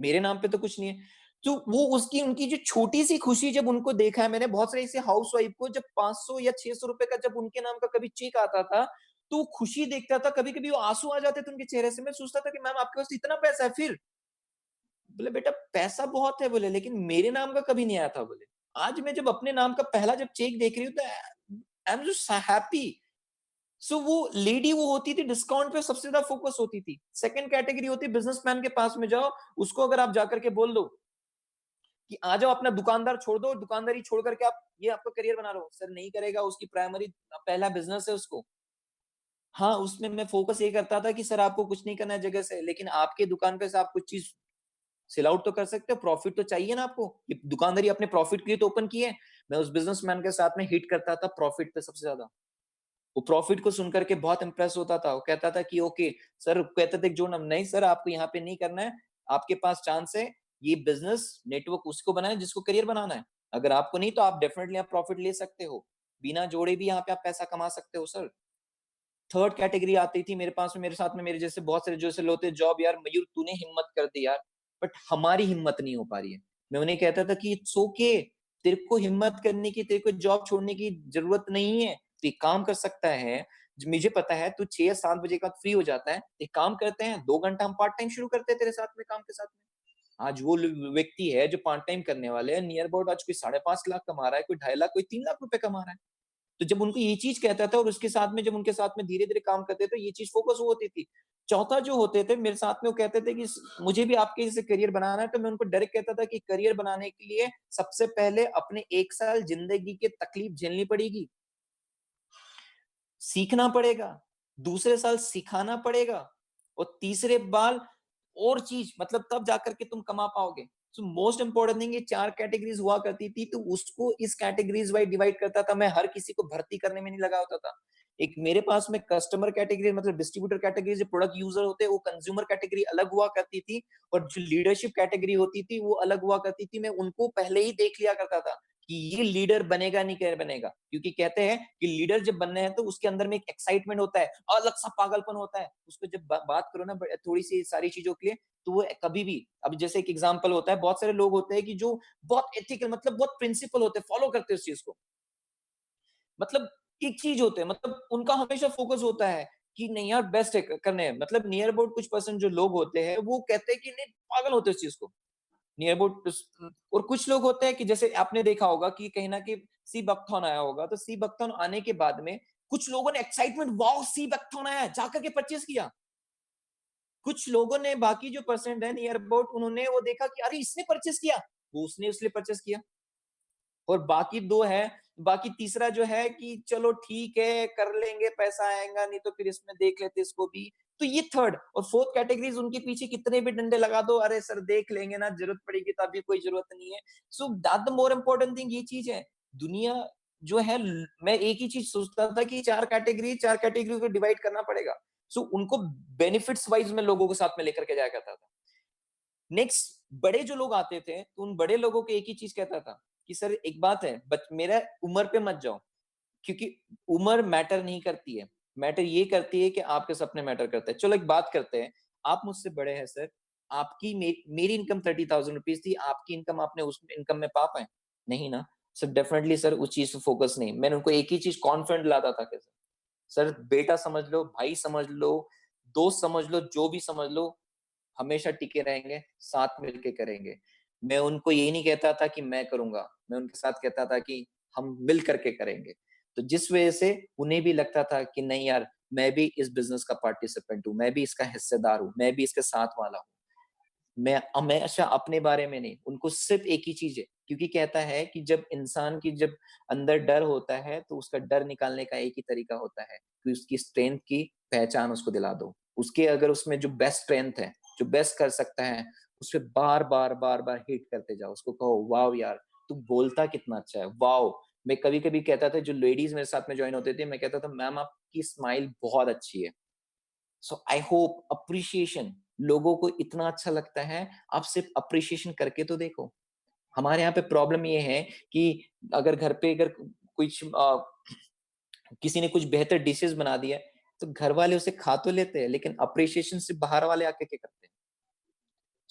मेरे नाम पे तो कुछ नहीं है। तो वो उसकी उनकी जो छोटी-सी खुशी जब उनको देखा है मैंने, बहुत सारी ऐसी हाउसवाइफ को जब 500 या 600 रुपए का जब उनके नाम का कभी चेक आता था, तो वो खुशी देखता था, कभी-कभी वो आँसू आ जाते थे उनके चेहरे से। मैं सोचता था कि मैम आपके पास इतना पैसा है फिर? बोले बेटा पैसा बहुत है बोले, लेकिन मेरे नाम का कभी नहीं आया था बोले। आज मैं जब अपने नाम का पहला जब चेक देख रही हूँ तो आई एम जस्ट हैप्पी। सो वो लेडी वो होती थी डिस्काउंट पे सबसे ज्यादा फोकस होती थी। सेकंड कैटेगरी होती है बिजनेसमैन के पास में जाओ, उसको अगर आप जाकर के बोल दो कि आ जाओ अपना दुकानदार छोड़ दो, दुकानदारी छोड़ करके आप ये आपका करियर बना रहे हो, सर नहीं करेगा, उसकी प्राइमरी पहला बिजनेस है उसको। हाँ, उसमें मैं फोकस ये करता था कि सर आपको कुछ नहीं करना है जगह से, लेकिन आपके दुकान पे से आप कुछ चीज सेल आउट तो कर सकते हो, प्रॉफिट तो चाहिए ना आपको। ये दुकानदारी अपने प्रॉफिट के लिए तो ओपन की है। मैं उस बिजनेसमैन के साथ में हिट करता था प्रॉफिट पे सबसे ज्यादा। वो प्रॉफिट को सुनकर के बहुत इंप्रेस होता था। वो कहता था कि ओके सर, कहते थे जो नहीं सर आपको यहाँ पे नहीं करना है, आपके पास चांस है, ये बिजनेस नेटवर्क उसको बनाए जिसको करियर बनाना है। अगर आपको नहीं तो आप डेफिनेटली आप प्रॉफिट ले सकते हो, बिना जोड़े भी यहाँ पे आप पैसा कमा सकते हो सर। थर्ड कैटेगरी आती थी मेरे पास में, मेरे साथ में मेरे जैसे बहुत सारे जैसे लोग थे, जॉब यार मयूर तूने हिम्मत कर दी यार, बट हमारी हिम्मत नहीं हो पा रही है। मैं उन्हें कहता था कि इट्स ओके, तेरे को हिम्मत करने की, तेरे को जॉब छोड़ने की जरूरत नहीं है, तू एक काम कर सकता है। मुझे पता है तू 6 या 7 बजे का फ्री हो जाता है, एक काम करते हैं 2 घंटा हम पार्ट टाइम शुरू करते हैं तेरे साथ में काम के साथ में। आज वो व्यक्ति है जो पार्ट टाइम करने वाले हैं, नियर अबाउट आज कोई 5.5 लाख कमा रहा है, कोई 2.5 लाख, कोई 3 लाख रुपए कमा रहा है। तो जब उनको ये चीज कहता था और उसके साथ में जब उनके साथ में धीरे-धीरे काम करते तो ये चीज फोकस होती थी। चौथा जो होते थे मेरे साथ में, वो कहते थे कि मुझे भी आपके जैसे करियर बनाना है, तो मैं उनको डायरेक्ट कहता था कि करियर बनाने के लिए सबसे पहले अपने 1 साल जिंदगी की तकलीफ झेलनी पड़ेगी, सीखना पड़ेगा, दूसरे साल सिखाना पड़ेगा और तीसरे बाल और चीज मतलब तब जाकर के तुम कमा पाओगे। सो मोस्ट इंपोर्टेंट थिंग, ये 4 कैटेगरीज हुआ करती थी, तो उसको इस कैटेगरीज वाइज डिवाइड करता था। मैं हर किसी को भर्ती करने में नहीं लगा होता था। एक मेरे पास में कस्टमर कैटेगरी मतलब डिस्ट्रीब्यूटर कैटेगरी, जो प्रोडक्ट यूजर होते हैं वो कंज्यूमर कैटेगरी अलग हुआ करती थी, और जो लीडरशिप कैटेगरी होती थी वो अलग हुआ करती थी। मैं उनको पहले ही देख लिया करता था कि ये लीडर बनेगा नहीं क्या बनेगा, क्योंकि कहते हैं कि लीडर जब बनने हैं तो उसके अंदर में एक एक्साइटमेंट होता है, अलग सा पागलपन होता है। उसको जब बात करो ना थोड़ी सी सारी चीजों के लिए, तो वो कभी भी, अब जैसे एक एग्जांपल होता है, बहुत सारे लोग होते हैं कि जो बहुत एथिकल मतलब बहुत प्रिंसिपल होते हैं, फॉलो करते हैं उस चीज को, मतलब एक चीज होते हैं, मतलब उनका हमेशा फोकस होता है कि नहीं यार बेस्ट है करने हैं। मतलब नियर अबाउट कुछ परसेंट जो लोग होते हैं वो कहते हैं कि नहीं, पागल होते हैं उस चीज को नियर अबाउट। और कुछ लोग होते हैं कि जैसे आपने देखा होगा कि कहीं ना कहीं सी बकथॉन आया होगा, तो सी बकथॉन आने के बाद में कुछ लोगों ने एक्साइटमेंट, वाओ सी बकथॉन आया, जाकर के परचेज किया। कुछ लोगों ने बाकी जो परसेंट है नियर अबाउट, उन्होंने वो देखा कि अरे इसने परचेज किया, वो उसने इसलिए परचेज किया। और बाकी 2 है, बाकी तीसरा जो है कि चलो ठीक है कर लेंगे, पैसा आएगा नहीं तो फिर इसमें देख लेते इसको भी। तो ये थर्ड और फोर्थ कैटेगरीज, उनके पीछे कितने भी डंडे लगा दो, अरे सर देख लेंगे ना, जरूरत पड़ेगी तो अभी कोई जरूरत नहीं है। सो that the more important thing, ये चीज है। दुनिया जो है, मैं एक ही चीज सोचता था कि 4 कैटेगरी को डिवाइड करना पड़ेगा। सो उनको बेनिफिट्स वाइज में लोगों के साथ में लेकर के जाया करता था। नेक्स्ट बड़े जो लोग आते थे, तो उन बड़े लोगों को एक ही चीज कहता था कि सर एक बात है, मेरा उम्र पे मत जाओ, क्योंकि उम्र मैटर नहीं करती है, मैटर ये करती है कि आपके सपने मैटर करते हैं। चलो एक बात करते हैं, आप मुझसे बड़े हैं सर, आपकी मेरी इनकम 30,000 रुपीज थी, आपकी इनकम आपने उस इनकम में पा पाए? नहीं ना। सर डेफिनेटली सर उस चीज पे फोकस नहीं। मैंने उनको एक ही चीज कॉन्फिडेंट लाता था कि सर बेटा समझ लो, भाई समझ लो, दोस्त समझ लो, जो भी समझ लो, हमेशा टिके रहेंगे, साथ मिलके करेंगे। मैं उनको ये नहीं कहता था कि मैं करूंगा, मैं उनके साथ कहता था कि हम मिल करके करेंगे। तो जिस वजह से उन्हें भी लगता था कि नहीं यार, मैं भी इस बिजनेस का पार्टिसिपेंट हूँ, मैं भी इसका हिस्सेदार हूँ, मैं भी इसके साथ वाला हूँ। मैं हमेशा अपने बारे में नहीं, उनको सिर्फ एक ही चीज है, क्योंकि कहता है कि जब इंसान की जब अंदर डर होता है तो उसका डर निकालने का एक ही तरीका होता है कि उसकी स्ट्रेंथ की पहचान उसको दिला दो। उसके अगर उसमें जो बेस्ट स्ट्रेंथ है, जो बेस्ट कर सकता है, उस पे बार बार बार बार हिट करते जाओ। उसको कहो वाओ यार, तू बोलता कितना अच्छा है, वाओ। मैं कभी कभी कहता था, जो लेडीज मेरे साथ में ज्वाइन होते थे, मैं कहता था मैम आपकी स्माइल बहुत अच्छी है। सो आई होप अप्रिशिएशन लोगों को इतना अच्छा लगता है, आप सिर्फ अप्रिशिएशन करके तो देखो। हमारे यहाँ पे प्रॉब्लम ये है कि अगर घर पे अगर कुछ किसी ने कुछ बेहतर डिशेस बना दिया, तो घर वाले उसे खा तो लेते हैं, लेकिन अप्रिशिएशन सिर्फ बाहर वाले आके के करते हैं।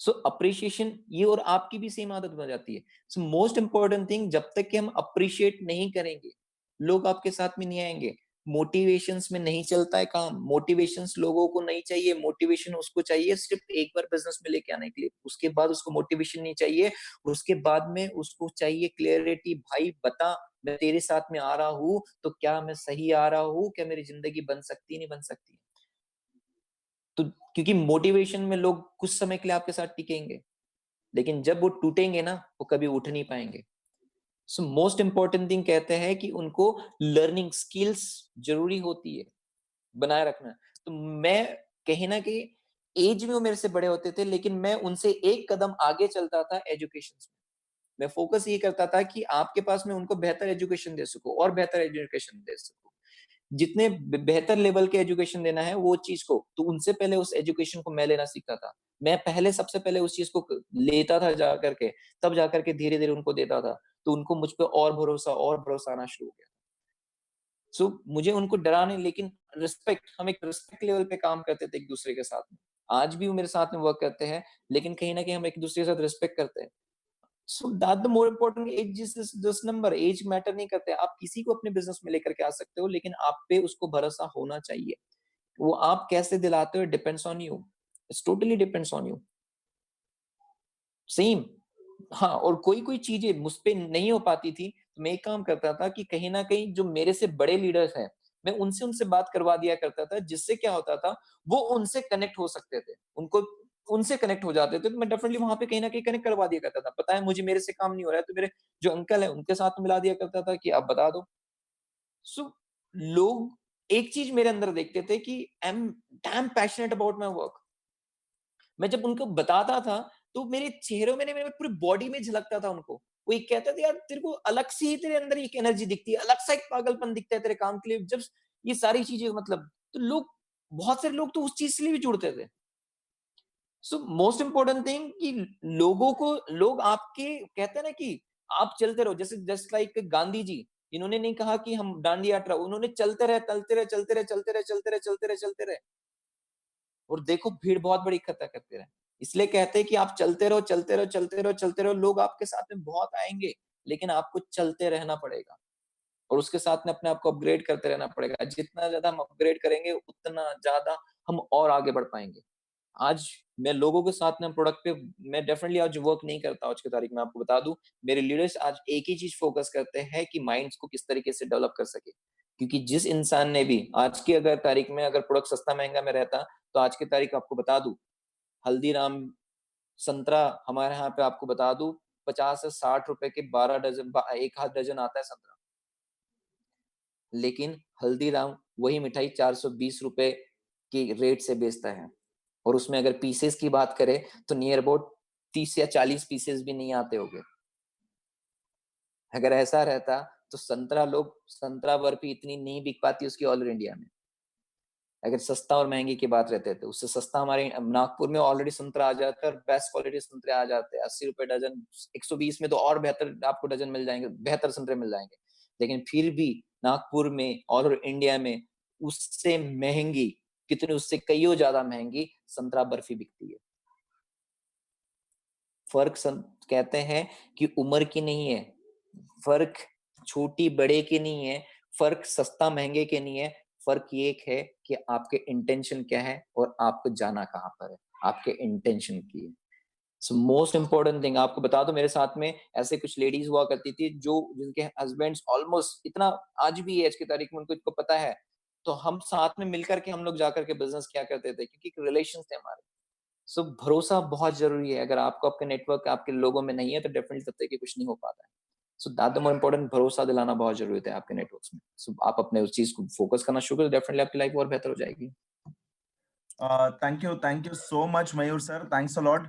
सो अप्रिशिएशन ये और आपकी भी सेम आदत बन जाती है। सो मोस्ट इंपॉर्टेंट थिंग, जब तक कि हम अप्रिशिएट नहीं करेंगे, लोग आपके साथ में नहीं आएंगे। मोटिवेशंस में नहीं चलता है काम। मोटिवेशंस लोगों को नहीं चाहिए। मोटिवेशन उसको चाहिए सिर्फ एक बार बिजनेस में लेके आने के लिए। उसके बाद उसको मोटिवेशन नहीं चाहिए। उसके बाद में उसको चाहिए क्लियरिटी। भाई बता, मैं तेरे साथ में आ रहा हूँ तो क्या मैं सही आ रहा हूँ? क्या मेरी जिंदगी बन सकती नहीं बन सकती? तो क्योंकि मोटिवेशन में लोग कुछ समय के लिए आपके साथ टिकेंगे, लेकिन जब वो टूटेंगे ना, वो कभी उठ नहीं पाएंगे। सो मोस्ट इंपॉर्टेंट थिंग कहते हैं कि उनको लर्निंग स्किल्स जरूरी होती है बनाए रखना। तो मैं कहीं ना कहीं, एज में वो मेरे से बड़े होते थे, लेकिन मैं उनसे एक कदम आगे चलता था एजुकेशन में। मैं फोकस ये करता था कि आपके पास में उनको बेहतर एजुकेशन दे सकूं और बेहतर एजुकेशन दे सकूं। जितने बेहतर लेवल के एजुकेशन देना है वो चीज को, तो उनसे पहले उस एजुकेशन को मैं लेना सीखता था। मैं पहले सबसे पहले उस चीज को लेता था जा करके, तब जा करके धीरे धीरे उनको देता था। तो उनको मुझ पे और भरोसा आना शुरू हो गया। सो मुझे उनको डराने, लेकिन रिस्पेक्ट, हम एक रिस्पेक्ट लेवल पे काम करते थे एक दूसरे के साथ में। आज भी वो मेरे साथ में वर्क करते हैं, लेकिन कहीं ना कहीं हम एक दूसरे के साथ रिस्पेक्ट करते हैं। So that the more important, age is this number. Age matter नहीं करते। आप किसी को अपने बिजनेस में लेकर के आ सकते हो, लेकिन आप पे उसको भरोसा होना चाहिए। वो आप कैसे दिलाते हो, depends on you. It's totally depends on you. Same. हाँ, और कोई कोई चीजें मुझ पे नहीं हो पाती थी, तो मैं एक काम करता था कि कहीं ना कहीं जो मेरे से बड़े लीडर्स हैं, मैं उनसे उनसे बात करवा दिया करता था, जिससे क्या होता था, वो उनसे कनेक्ट हो सकते थे। उनको उनसे कनेक्ट हो जाते थे, तो मैं डेफिनेटली वहां पे कहीं ना कहीं कनेक्ट करवा दिया करता था। पता है मुझे मेरे से काम नहीं हो रहा है, तो मेरे जो अंकल है उनके साथ मिला दिया करता था कि आप बता दो। सो लोग एक चीज मेरे अंदर देखते थे कि I am damn passionate about my work. मैं जब उनको बताता था, तो मेरे चेहरों में नहीं, मेरे पूरी बॉडी में झलकता था उनको। वो ये कहते थे, यार तेरे को अलग से ही तेरे अंदर एक एनर्जी दिखती है, अलग सा एक पागलपन दिखता है तेरे काम के लिए, जब ये सारी चीजें मतलब, तो लोग, बहुत सारे लोग तो उस चीज के लिए भी जुड़ते थे। सो मोस्ट इंपोर्टेंट थिंग कि लोगों को, लोग आपके कहते हैं ना कि आप चलते रहो, जैसे जस्ट लाइक गांधी जी, इन्होंने नहीं कहा कि हम दांडी यात्रा, उन्होंने चलते रहे, चलते रहे, चलते रहे, चलते रहे, चलते रहे, चलते रहे, चलते रहे, और देखो भीड़ बहुत बड़ी इकट्ठा करते रहे। इसलिए कहते हैं कि आप चलते रहो, चलते रहो, चलते रहो, चलते रहो, लोग आपके साथ में बहुत आएंगे, लेकिन आपको चलते रहना पड़ेगा और उसके साथ में अपने आप को अपग्रेड करते रहना पड़ेगा। जितना ज्यादा हम अपग्रेड करेंगे, उतना ज्यादा हम और आगे बढ़ पाएंगे। आज मैं लोगों के साथ में प्रोडक्ट पे, मैं डेफिनेटली आज वर्क नहीं करता। आज की तारीख में आपको बता दूं, मेरे लीडर्स आज एक ही चीज फोकस करते हैं कि माइंड्स को किस तरीके से डेवलप कर सके। क्योंकि जिस इंसान ने भी आज की अगर तारीख में, अगर प्रोडक्ट सस्ता महंगा में रहता, तो आज की तारीख आपको बता दूं, हल्दीराम संतरा हमारे यहाँ पे आपको बता दूं, 50 से 60 रुपए के 12 डजन, एक हाथ डजन आता है संतरा। लेकिन हल्दीराम वही मिठाई 420 रुपए की रेट से बेचता है, और उसमें अगर पीसेस की बात करें तो नियर अबाउट 30 या 40 पीसेस भी नहीं आते होंगे। अगर ऐसा रहता तो संतरा बर्फी इतनी नहीं बिक पाती उसकी ऑल इंडिया में। अगर सस्ता और महंगे की बात रहते थे, उससे सस्ता हमारे नागपुर में ऑलरेडी संतरा आ जाता है, और बेस्ट क्वालिटी संतरे आ जाते हैं 80 रुपए डजन। 120 में तो और बेहतर आपको डजन मिल जाएंगे, बेहतर संतरे मिल जाएंगे। लेकिन फिर भी नागपुर में ऑल इंडिया में उससे महंगी, कितनी, उससे कईयों ज्यादा महंगी संतरा बर्फी बिकती है। फर्क कहते हैं कि उम्र की नहीं है, फर्क छोटी बड़े की नहीं है, फर्क सस्ता महंगे के नहीं है। फर्क ये है कि आपके इंटेंशन क्या है और आपको जाना कहाँ पर है, आपके इंटेंशन की है। सो मोस्ट इंपोर्टेंट थिंग आपको बता दो, मेरे साथ में ऐसे कुछ लेडीज हुआ करती थी जो, जिनके हस्बैंड्स ऑलमोस्ट इतना, आज भी आज की तारीख में उनको इनको पता है, तो हम साथ में मिलकर के हम लोग जाकर के बिजनेस किया करते थे, क्योंकि रिलेशन थे हमारे। सो भरोसा बहुत जरूरी है। अगर आपको आपके नेटवर्क, आपके लोगों में नहीं है, तो डेफिनेटली तब तक कुछ नहीं हो पाता है। सो दैट द मोर इम्पोर्टेंट, भरोसा दिलाना बहुत जरूरी है आपके नेटवर्क्स में। सो आप अपने उस चीज को फोकस करना शुरू करो, डेफिनेटली आपकी लाइफ और बेहतर हो जाएगी।
Thank you so much, Mayur sir. Thanks a lot.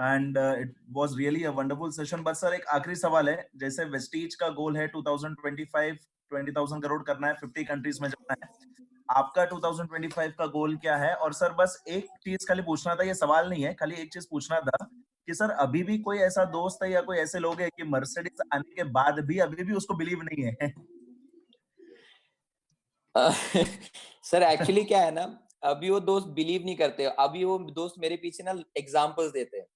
And it was really a wonderful session. बस सर एक आखिरी सवाल है, जैसे वेस्टीज का गोल है 2025 20,000 करोड़ करना है, 50 कंट्रीज में जाना है, आपका 2025 का गोल क्या है? और सर बस एक चीज खाली पूछना था, ये सवाल नहीं है, खाली एक चीज पूछना था कि सर अभी भी कोई ऐसा दोस्त है या कोई ऐसे लोग हैं कि मर्सिडीज आने के बाद भी अभी भी उसको बिलीव नहीं है?
सर एक्चुअली क्या है ना, अभी वो दोस्त बिलीव नहीं करते, अभी वो दोस्त मेरे पीछे ना एग्जांपल्स देते हैं।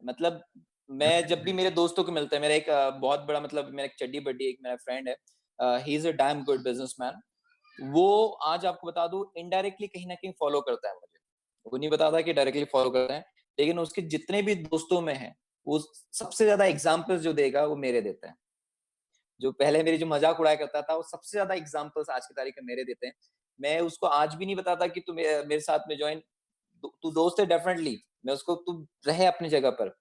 मतलब मैं जब भी मेरे दोस्तों को मिलता है, मेरा एक बहुत बड़ा मतलब मेरा एक चड्डी बड्डी एक मेरा फ्रेंड है, he is a damn good businessman. वो आज आपको बता दूं इनडायरेक्टली कहीं ना कहीं फॉलो करता है मुझे, वो नहीं बताता कि डायरेक्टली फॉलो करता है, लेकिन उसके जितने भी दोस्तों में है, वो सबसे ज्यादा एग्जाम्पल्स जो देगा वो मेरे देता है। जो पहले मेरी जो मजाक उड़ाया करता था, वो सबसे ज्यादा एग्जाम्पल्स आज की तारीख में मेरे देते हैं। मैं उसको आज भी नहीं बताता कि तू मेरे साथ में ज्वाइन, तू दोस्त है डेफिनेटली, मैं उसको तू रहे अपनी जगह पर,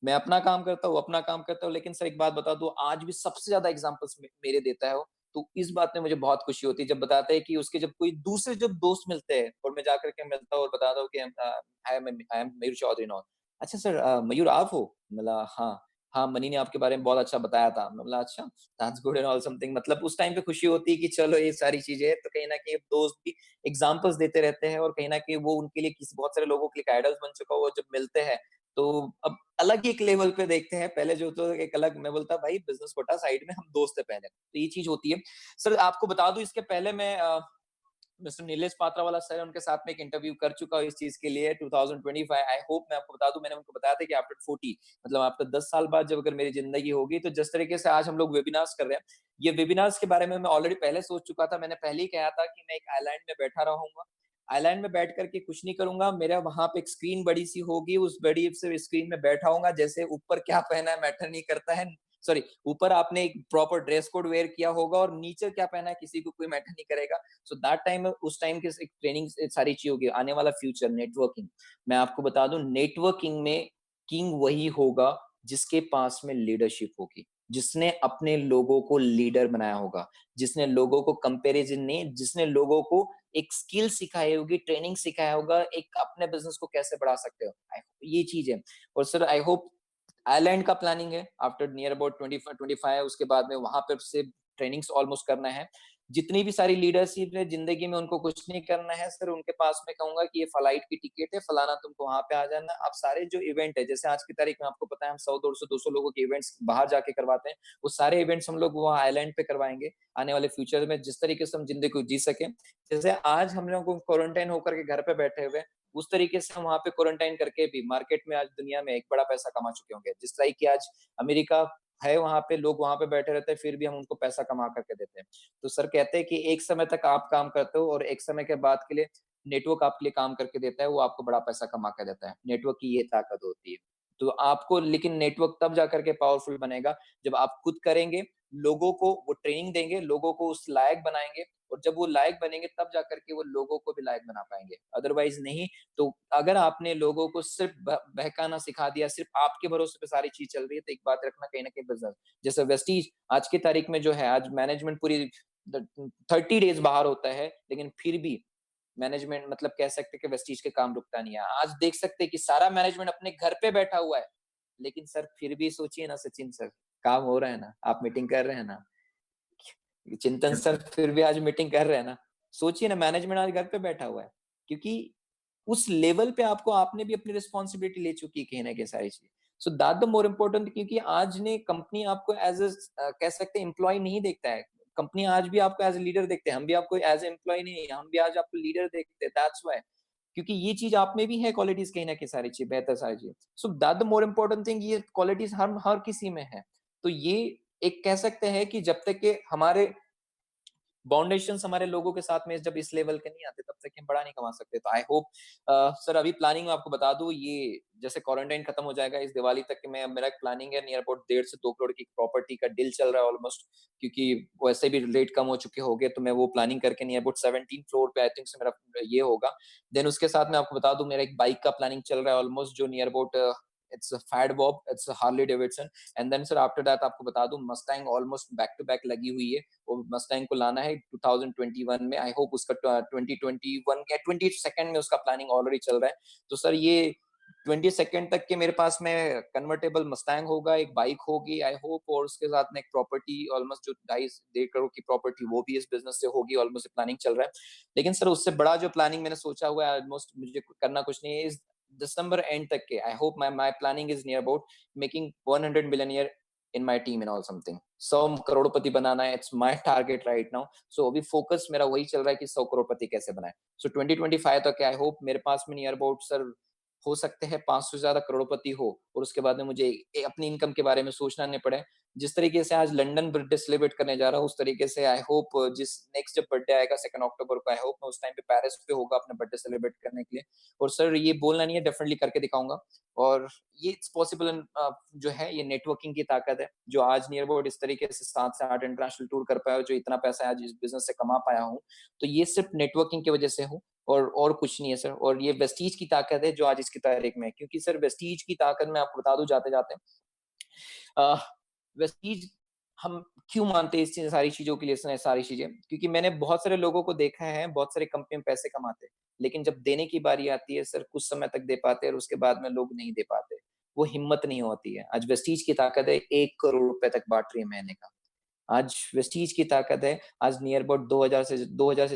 मैं अपना काम करता हूँ, अपना काम करता हूँ, लेकिन सर एक बात बता दूं, आज भी सबसे ज्यादा एग्जांपल्स मेरे देता है वो। तो इस बात में मुझे बहुत खुशी होती है जब बताते हैं कि उसके जब कोई दूसरे जब दोस्त मिलते हैं और मैं जाकर के मिलता हूँ और बताता हूँ कि I am Mayur Chaudhary known. अच्छा सर, मयूर आप हो? बोला हाँ। हाँ, मनी ने आपके बारे में बहुत अच्छा बताया था। मैं बोला अच्छा, that's good and all something. मतलब उस टाइम पे खुशी होती है कि चलो ये सारी चीजें हैं, तो कहीं ना कहीं दोस्त भी एग्जाम्पल्स देते रहते हैं और कहीं ना कहीं वो उनके लिए किसी बहुत सारे लोगों के लिए आइडल्स बन चुका, वो जब मिलते हैं तो अब अलग ही एक लेवल पे देखते हैं। पहले जो तो एक अलग, मैं बोलता भाई बिज़नेस छोटा साइड में, हम दोस्त है पहले। तो ये चीज़ होती है। सर आपको बता दूँ इसके पहले मैं मिस्टर नीलेश पात्रा वाला सर है, उनके साथ में एक इंटरव्यू कर चुका हूँ इस चीज़ के लिए 2025। आई होप मैं आपको बता दूँ, मैंने उनको बताया था कि आफ्टर 40 मतलब आफ्टर 10 साल बाद जब अगर मेरी ज़िंदगी होगी, तो जिस तरीके से आज हम लोग वेबिनार्स कर रहे हैं, ये वेबिनार्स के बारे में मैं ऑलरेडी पहले सोच चुका था। मैंने पहले ही कहा था कि मैं एक आइलैंड में बैठा रहूँगा। आइलैंड में बैठ कर के कुछ नहीं करूँगा, मेरा वहाँ पे एक स्क्रीन बड़ी-सी होगी, उस बड़ी से स्क्रीन में बैठा हूँगा, जैसे ऊपर क्या पहना है मैटर नहीं करता है। सॉरी, ऊपर आपने एक प्रॉपर ड्रेस कोड वेयर किया होगा और नीचे क्या पहना है किसी को कोई मैटर नहीं करेगा। सो दैट टाइम, उस टाइम की एक ट्रेनिंग सारी चीज होगी। आने वाला फ्यूचर नेटवर्किंग, मैं आपको बता दूं नेटवर्किंग में किंग वही होगा जिसके पास में लीडरशिप होगी, जिसने अपने लोगों को लीडर बनाया होगा, जिसने लोगों को कंपैरिजन नहीं, जिसने लोगों को एक स्किल सिखाई होगी, ट्रेनिंग सिखाया होगा, एक अपने बिजनेस को कैसे बढ़ा सकते हो। ये चीज है। और सर आई होप आयरलैंड का प्लानिंग है आफ्टर नियर अबाउट 25 उसके बाद में वहां पर से ट्रेनिंग्स ऑलमोस्ट करना है। जितनी भी सारी लीडरशिप है जिंदगी में, उनको कुछ नहीं करना है सर, उनके पास में कहूंगा कि ये फ्लाइट की टिकट है, फलाना तुमको वहां पे आ जाना। आप सारे जो इवेंट है, जैसे आज की तारीख में आपको पता है हम 100 150 200 लोगों के इवेंट्स बाहर जाके करवाते हैं, वो सारे इवेंट्स हम लोग वहाँ आइलैंड पे करवाएंगे आने वाले फ्यूचर में, जिस तरीके से हम जिंदगी को जी सके। जैसे आज हम लोग क्वारंटाइन होकर के घर पे बैठे हुए, उस तरीके से हम वहाँ पे क्वारंटाइन करके भी मार्केट में आज दुनिया में एक बड़ा पैसा कमा चुके होंगे। जिस तरह की आज अमेरिका है, वहां पे लोग वहां पे बैठे रहते हैं, फिर भी हम उनको पैसा कमा करके देते हैं। तो सर कहते हैं कि एक समय तक आप काम करते हो और एक समय के बाद के लिए नेटवर्क आपके लिए काम करके देता है, वो आपको बड़ा पैसा कमा के देता है। नेटवर्क की ये ताकत होती है। तो आपको लेकिन नेटवर्क तब जाकर के पावरफुल बनेगा जब आप खुद करेंगे, लोगों को वो ट्रेनिंग देंगे, लोगों को उस लायक बनाएंगे, और जब वो लायक बनेंगे तब जाकर के वो लोगों को भी लायक बना पाएंगे। अदरवाइज नहीं। तो अगर आपने लोगों को सिर्फ बहकाना सिखा दिया, सिर्फ आपके भरोसे पे सारी चीज चल रही है, तो एक बात रखना, कहीं ना कहीं बिजनेस जैसे वेस्टीज आज की तारीख में जो है, आज मैनेजमेंट पूरी 30 डेज बाहर होता है, लेकिन फिर भी मैनेजमेंट मतलब कह सकते हैं कि वेस्टीज के काम रुकता नहीं है। आज देख सकते हैं कि सारा मैनेजमेंट अपने घर पे बैठा हुआ है, लेकिन सर फिर भी सोचिए ना सचिन सर, काम हो रहा है ना, आप मीटिंग कर रहे हैं ना, चिंतन सर फिर भी आज मीटिंग कर रहे हैं ना। सोचिए ना, मैनेजमेंट आज घर पे बैठा हुआ है, क्योंकि उस लेवल पे आपको आपने भी अपनी रिस्पॉन्सिबिलिटी ले चुकी है कहीं ना कहीं सारी चीज। सो दैट द मोर इम्पोर्टेंट, क्योंकि आज ने कंपनी आपको एज ए कह सकते हैं एम्प्लॉय नहीं देखता है, कंपनी आज भी आपको एज ए लीडर देखते हैं। हम भी आपको एज ए एम्प्लॉय नहीं, हम भी आज आपको लीडर देखते हैं। दैट्स व्हाई, क्योंकि ये चीज आप में भी है क्वालिटीज कहीं ना कहीं सारी चीज, बेहतर सारी चीज। सो that the more important thing, ये क्वालिटीज हर किसी में है। तो ये एक कह सकते हैं कि जब तक के हमारे बाउंडेशंस हमारे लोगों के साथ में जब इस लेवल के नहीं आते, तब तक हम बड़ा नहीं कमा सकते। तो आई होप सर, अभी प्लानिंग में आपको बता दूं, ये जैसे क्वारंटाइन खत्म हो जाएगा इस दिवाली तक के, मैं मेरा एक प्लानिंग है नियर अबाउट 1.5 से 2 करोड़ की प्रॉपर्टी का डील चल रहा है ऑलमोस्ट, क्योंकि वैसे भी रेट कम हो चुके होंगे, तो मैं वो प्लानिंग करके नियर अबाउट 17 फ्लोर पे आई थिंक से मेरा ये होगा। देन उसके साथ में आपको बता दूं, मेरा एक बाइक का प्लानिंग चल रहा है ऑलमोस्ट, जो near about it's Fat Bob, it's Harley Davidson. And then sir after that आपको बता दूं, Mustang almost back to back लगी हुई है, वो मस्टैंग को लाना है 2021 में। आई होप उसका 2021 या 22nd में उसका प्लानिंग ऑलरेडी चल रहा है। तो सर ये 22nd तक के मेरे पास में कन्वर्टेबल मस्टैंग होगा, एक बाइक होगी आई होप, और उसके साथ में एक प्रॉपर्टी ऑलमोस्ट जो 2.5 से 1.5 करोड़ की प्रॉपर्टी, वो भी इस बिजनेस से होगी ऑलमोस्ट, प्लानिंग चल रहा है। लेकिन सर उससे बड़ा जो प्लानिंग मैंने सोचा हुआ है, ऑलमोस्ट मुझे करना कुछ नहीं है, इस दिसंबर एंड तक के I hope my planning is near about making 100 million in my team and all something. 100 करोड़पति बनाना है, it's my target right now. So अभी focus मेरा वही चल रहा है कि 100 करोड़पति कैसे बनाए. So 2025 तक I hope मेरे पास में near about sir हो सकते हैं 500 से ज्यादा करोड़पति हो, और उसके बाद में मुझे अपनी इनकम के बारे में सोचना नहीं पड़े. जिस तरीके से आज लंदन बर्थडे सेलिब्रेट करने जा रहा हूँ, उस तरीके से आई होप जिस नेक्स्ट जब बर्थडे आएगा 2 अक्टूबर को, आई होप मैं उस टाइम पे पेरिस पे होगा अपना बर्थडे सेलिब्रेट करने के लिए. और सर ये बोलना नहीं है, डेफिनेटली करके दिखाऊंगा. और ये इट्स पॉसिबल जो है, ये नेटवर्किंग की ताकत है, जो आज नियर अबाउट इस तरीके से 7 से 8 इंटरनेशनल टूर कर पाया, जो इतना पैसा आज इस बिजनेस से कमा पाया हूँ, तो ये सिर्फ नेटवर्किंग की वजह से हूँ, और कुछ नहीं है सर. और ये वेस्टीज की ताकत है जो आज इसकी तारीख में है, क्योंकि सर वेस्टीज की ताकत मैं आपको बता दूं जाते जाते, वेस्टीज हम क्यों मानते हैं इस सारी चीजों के लिए, सारी चीजें, क्योंकि मैंने बहुत सारे लोगों को देखा है, बहुत सारे कंपनी में पैसे कमाते, लेकिन जब देने की बारी आती है सर, कुछ समय तक दे पाते हैं और उसके बाद में लोग नहीं दे पाते, वो हिम्मत नहीं होती है. आज वेस्टीज की ताकत है 1 करोड़ रुपए तक बांट रही है महीने का. आज वेस्टीज की ताकत है, आज नियर अबाउट 2000 से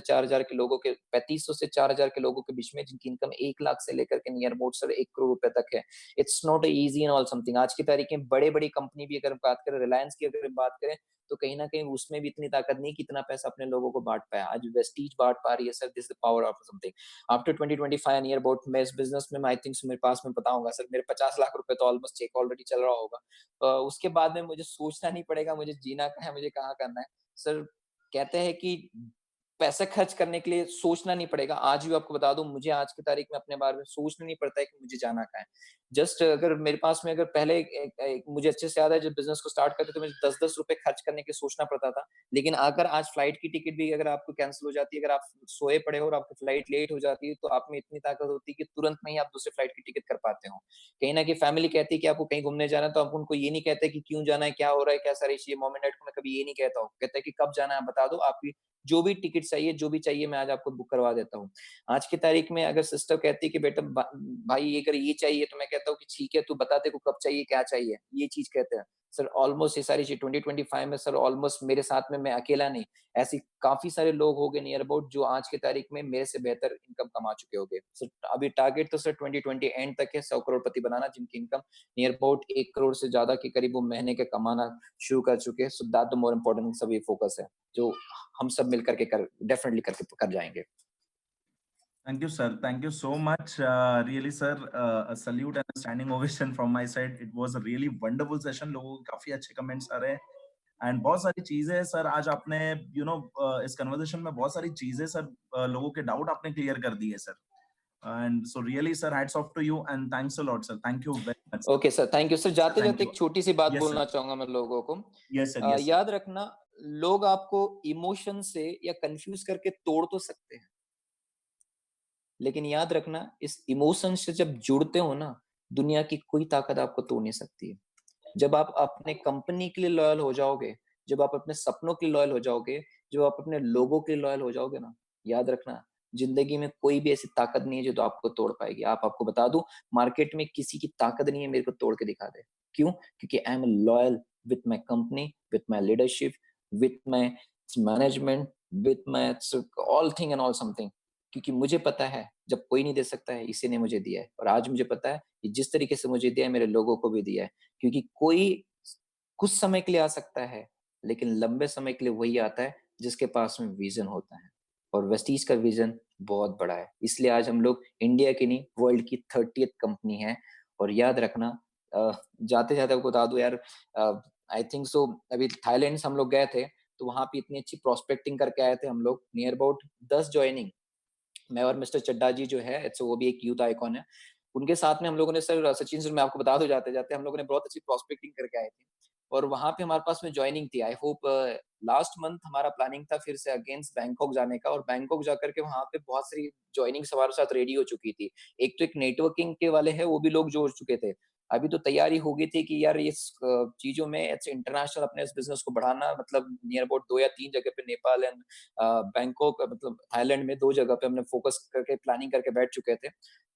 4000 के लोगों के, 3500 से 4000 के लोगों के बीच में, जिनकी इनकम 1 लाख से लेकर के नियर अबाउट सर 1 करोड़ रुपए तक है. It's not easy and all something. आज की तारीख में बड़ी कंपनी भी अगर बात करें, रिलायंस की अगर बात करें, तो कहीं ना कहीं उसमें भी इतनी ताकत नहीं, कितना पैसा अपने लोगों को बांट पाया. आज वेस्टीज बांट पा रही है sir. This the power of something. After 2025 near about मैं इस बिजनेस में आई थिंक मेरे पास में बताऊंगा सर, मेरे 50 लाख रुपए तो ऑलमोस्ट चेक ऑलरेडी चल रहा होगा. उसके बाद में मुझे सोचना नहीं पड़ेगा मुझे जीना कहाँ है, मुझे कहाँ करना है. सर कहते हैं कि पैसे खर्च करने के लिए सोचना नहीं पड़ेगा. आज भी आपको बता दूं, मुझे आज की तारीख में अपने बारे में सोचना नहीं पड़ता है कि मुझे जाना कहाँ है. जस्ट अगर मेरे पास में, अगर पहले मुझे अच्छे से याद है, जब बिजनेस को स्टार्ट करते तो मुझे 10-10 रुपए खर्च करने के सोचना पड़ता था. लेकिन अगर आज फ्लाइट की टिकट भी अगर आपको कैंसिल हो जाती है, अगर आप सोए पड़े हो और आपकी फ्लाइट लेट हो जाती है, तो आप में इतनी ताकत होती है कि तुरंत में ही आप दूसरे फ्लाइट की टिकट कर पाते हो. कहीं ना कहीं फैमिली कहती है कि आपको कहीं घूमने जाना है, तो आप उनको ये नहीं कहते कि क्यों जाना है, क्या हो रहा है, क्या सारी चीजें. मॉम एंड डैड को मैं कभी ये नहीं कहता हूँ, कहता है कि कब जाना है बता दो, आपकी जो भी टिकट चाहिए, जो भी चाहिए, मैं आज आपको बुक करवा देता हूँ. आज की तारीख में अगर सिस्टर कहती है कि बेटा भाई ये अगर ये चाहिए, तो मैं कहता हूँ कि ठीक है, तू बता तेरे को कब चाहिए, क्या चाहिए, ये चीज कहते हैं सर. ऑलमोस्ट ये सारी चीज 2025 में सर, ऑलमोस्ट मेरे साथ में, मैं अकेला नहीं, ऐसी काफी सारे लोग हो गए नियर अबाउट, जो आज की तारीख में मेरे से बेहतर इनकम कमा चुके हो गए सर. अभी टारगेट तो सर 2020 एंड तक है 100 करोड़पति बनाना, जिनकी इनकम नियर अबाउट 1 करोड़ से ज्यादा के करीब वो महीने के कमाना शुरू कर चुके हैं. So that the more important सब ये फोकस है, जो हम सब मिलकर के डेफिनेटली करके कर जाएंगे.
Thank you, sir. Thank you so much. Really, sir, a salute and a standing ovation from my side. It was a really wonderful session. लोगों के काफी अच्छे कमेंट्स आ रहे हैं एंड बहुत सारी चीजें सर आज आपने इस कन्वर्सेशन में बहुत सारी चीजें सर लोगों के डाउट आपने क्लियर कर दिए sir. And so really sir, hats off to you and thanks a lot sir. Thank you very much.
Okay sir, thank you sir. जाते
थैंक
जाते
यू.
एक छोटी सी बात
यस
बोलना
सर.
चाहूंगा मैं लोगों को.
Yes sir. यस.
याद रखना, लोग आपको इमोशन से या कंफ्यूज करके तोड़ तो सकते हैं, लेकिन याद रखना, इस इमोशन से जब जुड़ते हो ना, दुनिया की कोई ताकत आपको तोड़ नहीं सकती है. जब आप अपने कंपनी के लिए लॉयल हो जाओगे, जब आप अपने सपनों के लिए लॉयल हो जाओगे, जब आप अपने लोगों के लिए लॉयल हो जाओगे ना, याद रखना, जिंदगी में कोई भी ऐसी ताकत नहीं है जो तो आपको तोड़ पाएगी. आपको बता दूं, मार्केट में किसी की ताकत नहीं है मेरे को तोड़ के दिखा दे. क्यों? क्योंकि I am loyal with my company, with my leadership, with my management, with my all thing and all something. क्योंकि मुझे पता है, जब कोई नहीं दे सकता है, इसी ने मुझे दिया है. और आज मुझे पता है कि जिस तरीके से मुझे दिया है, मेरे लोगों को भी दिया है. क्योंकि कोई कुछ समय के लिए आ सकता है, लेकिन लंबे समय के लिए वही आता है जिसके पास में विजन होता है. और वेस्टीज का विजन बहुत बड़ा है, इसलिए आज हम लोग इंडिया की नहीं, वर्ल्ड की 30th कंपनी है. और याद रखना, जाते जाते आपको बता दूं यार, आई थिंक सो अभी थाईलैंड से हम लोग गए थे, तो वहां पे इतनी अच्छी प्रोस्पेक्टिंग करके आए थे हम लोग. नियर अबाउट 10 ज्वाइनिंग, मैं और मिस्टर चड्डा जी जो है, वो भी एक यूथ आइकॉन है, उनके साथ में हम लोगों ने सर, सचिन सर मैं आपको बता दूं जाते जाते, हम लोगों ने बहुत अच्छी प्रोस्पेक्टिंग करके आए थे. और वहां पे हमारे पास में ज्वाइनिंग थी. आई होप लास्ट मंथ हमारा प्लानिंग था फिर से अगेंस्ट बैंकॉक जाने का, और बैंकॉक जाकर के वहां पे बहुत सारी ज्वाइनिंग हमारे साथ रेडी हो चुकी थी. एक तो एक नेटवर्किंग के वाले है, वो भी लोग जोड़ चुके थे. अभी तो तैयारी हो गई थी कि यार इस चीजों में इंटरनेशनल अपने इस बिजनेस को बढ़ाना, मतलब नियर अबाउट 2 या 3 जगह पे, नेपाल एंड बैंकॉक, मतलब थाईलैंड में 2 जगह पे हमने फोकस करके प्लानिंग करके बैठ चुके थे.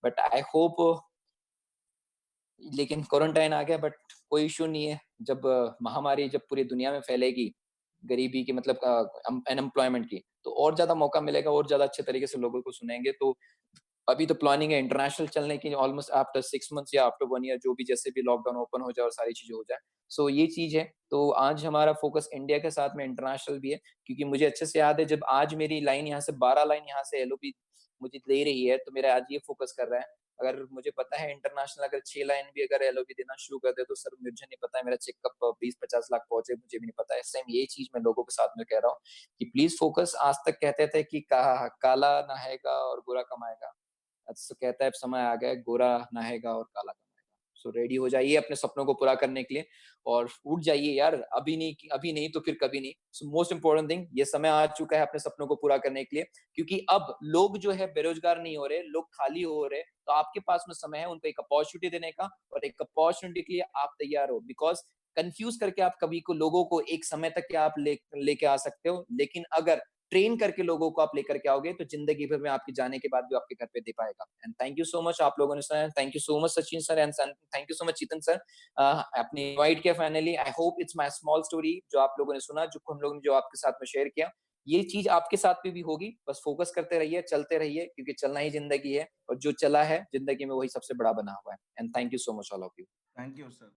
बट आई होप, लेकिन क्वारंटाइन आ गया, बट कोई इशू नहीं है. जब महामारी जब पूरी दुनिया में फैलेगी, गरीबी की, मतलब अनएम्प्लॉयमेंट की, तो और ज्यादा मौका मिलेगा, और ज्यादा अच्छे तरीके से लोगों को सुनेंगे. तो अभी तो प्लानिंग है इंटरनेशनल चलने की ऑलमोस्ट आफ्टर 6 मंथ्स या आफ्टर 1 ईयर, जो भी जैसे भी लॉकडाउन ओपन हो जाए और सारी चीज़ें हो जाए। सो ये चीज़ है, तो आज हमारा फ़ोकस इंडिया के साथ में इंटरनेशनल भी है, क्योंकि मुझे अच्छे से याद है जब आज मेरी लाइन यहाँ से 12 लाइन यहाँ से एलओपी मुझे दे रही है, तो मेरा आज ये फ़ोकस कर रहा है। अगर मुझे पता है इंटरनेशनल अगर 6 लाइन भी अगर एलओपी देना शुरू कर दे, तो सर मुझे नहीं पता है मेरा चेक कब 20-50 लाख पहुँचे, मुझे भी नहीं पता है। सेम ये चीज़ मैं लोगों के साथ में कह रहा हूँ कि प्लीज़ फ़ोकस। आज तक कहते थे कि का काला नहाएगा और बुरा कमाएगा। तो कहता है अब समय आ गया है, गोरा नहाएगा और काला कमाएगा। सो रेडी हो जाइए अपने सपनों को पूरा करने के लिए और उठ जाइए यार, अभी नहीं तो फिर कभी नहीं। सो मोस्ट इम्पोर्टेंट थिंग, ये समय आ चुका है अपने सपनों को पूरा करने के लिए, क्योंकि अब लोग जो है बेरोजगार नहीं हो रहे, लोग खाली हो रहे, तो आपके पास में समय है उनको एक अपॉर्चुनिटी देने का, और एक अपॉर्चुनिटी के लिए आप तैयार हो। बिकॉज़ कन्फ्यूज़ करके आप कभी को लोगों को एक समय तक के आप लेके आ सकते हो, लेकिन अगर ट्रेन करके लोगों को आप लेकर के आओगे, तो ज़िंदगी भर में आपके जाने के बाद भी आपके घर पे दे पाएगा। And thank you so much आप लोगों ने सुना। Thank you so much Sachin sir and thank you so much Chetan sir. आपने इनवाइट किया finally. I hope it's my small story जो आप लोगों ने सुना, जो हम लोगों ने जो आपके साथ में शेयर किया। ये चीज़ आपके साथ में भी होगी। बस फ़ोकस करते रहिए, चलते रहिए, क्योंकि चलना ही ज़िंदगी है और जो चला है ज़िंदगी में वही सबसे बड़ा बना हुआ है। And thank you so much all of you.
Thank you sir.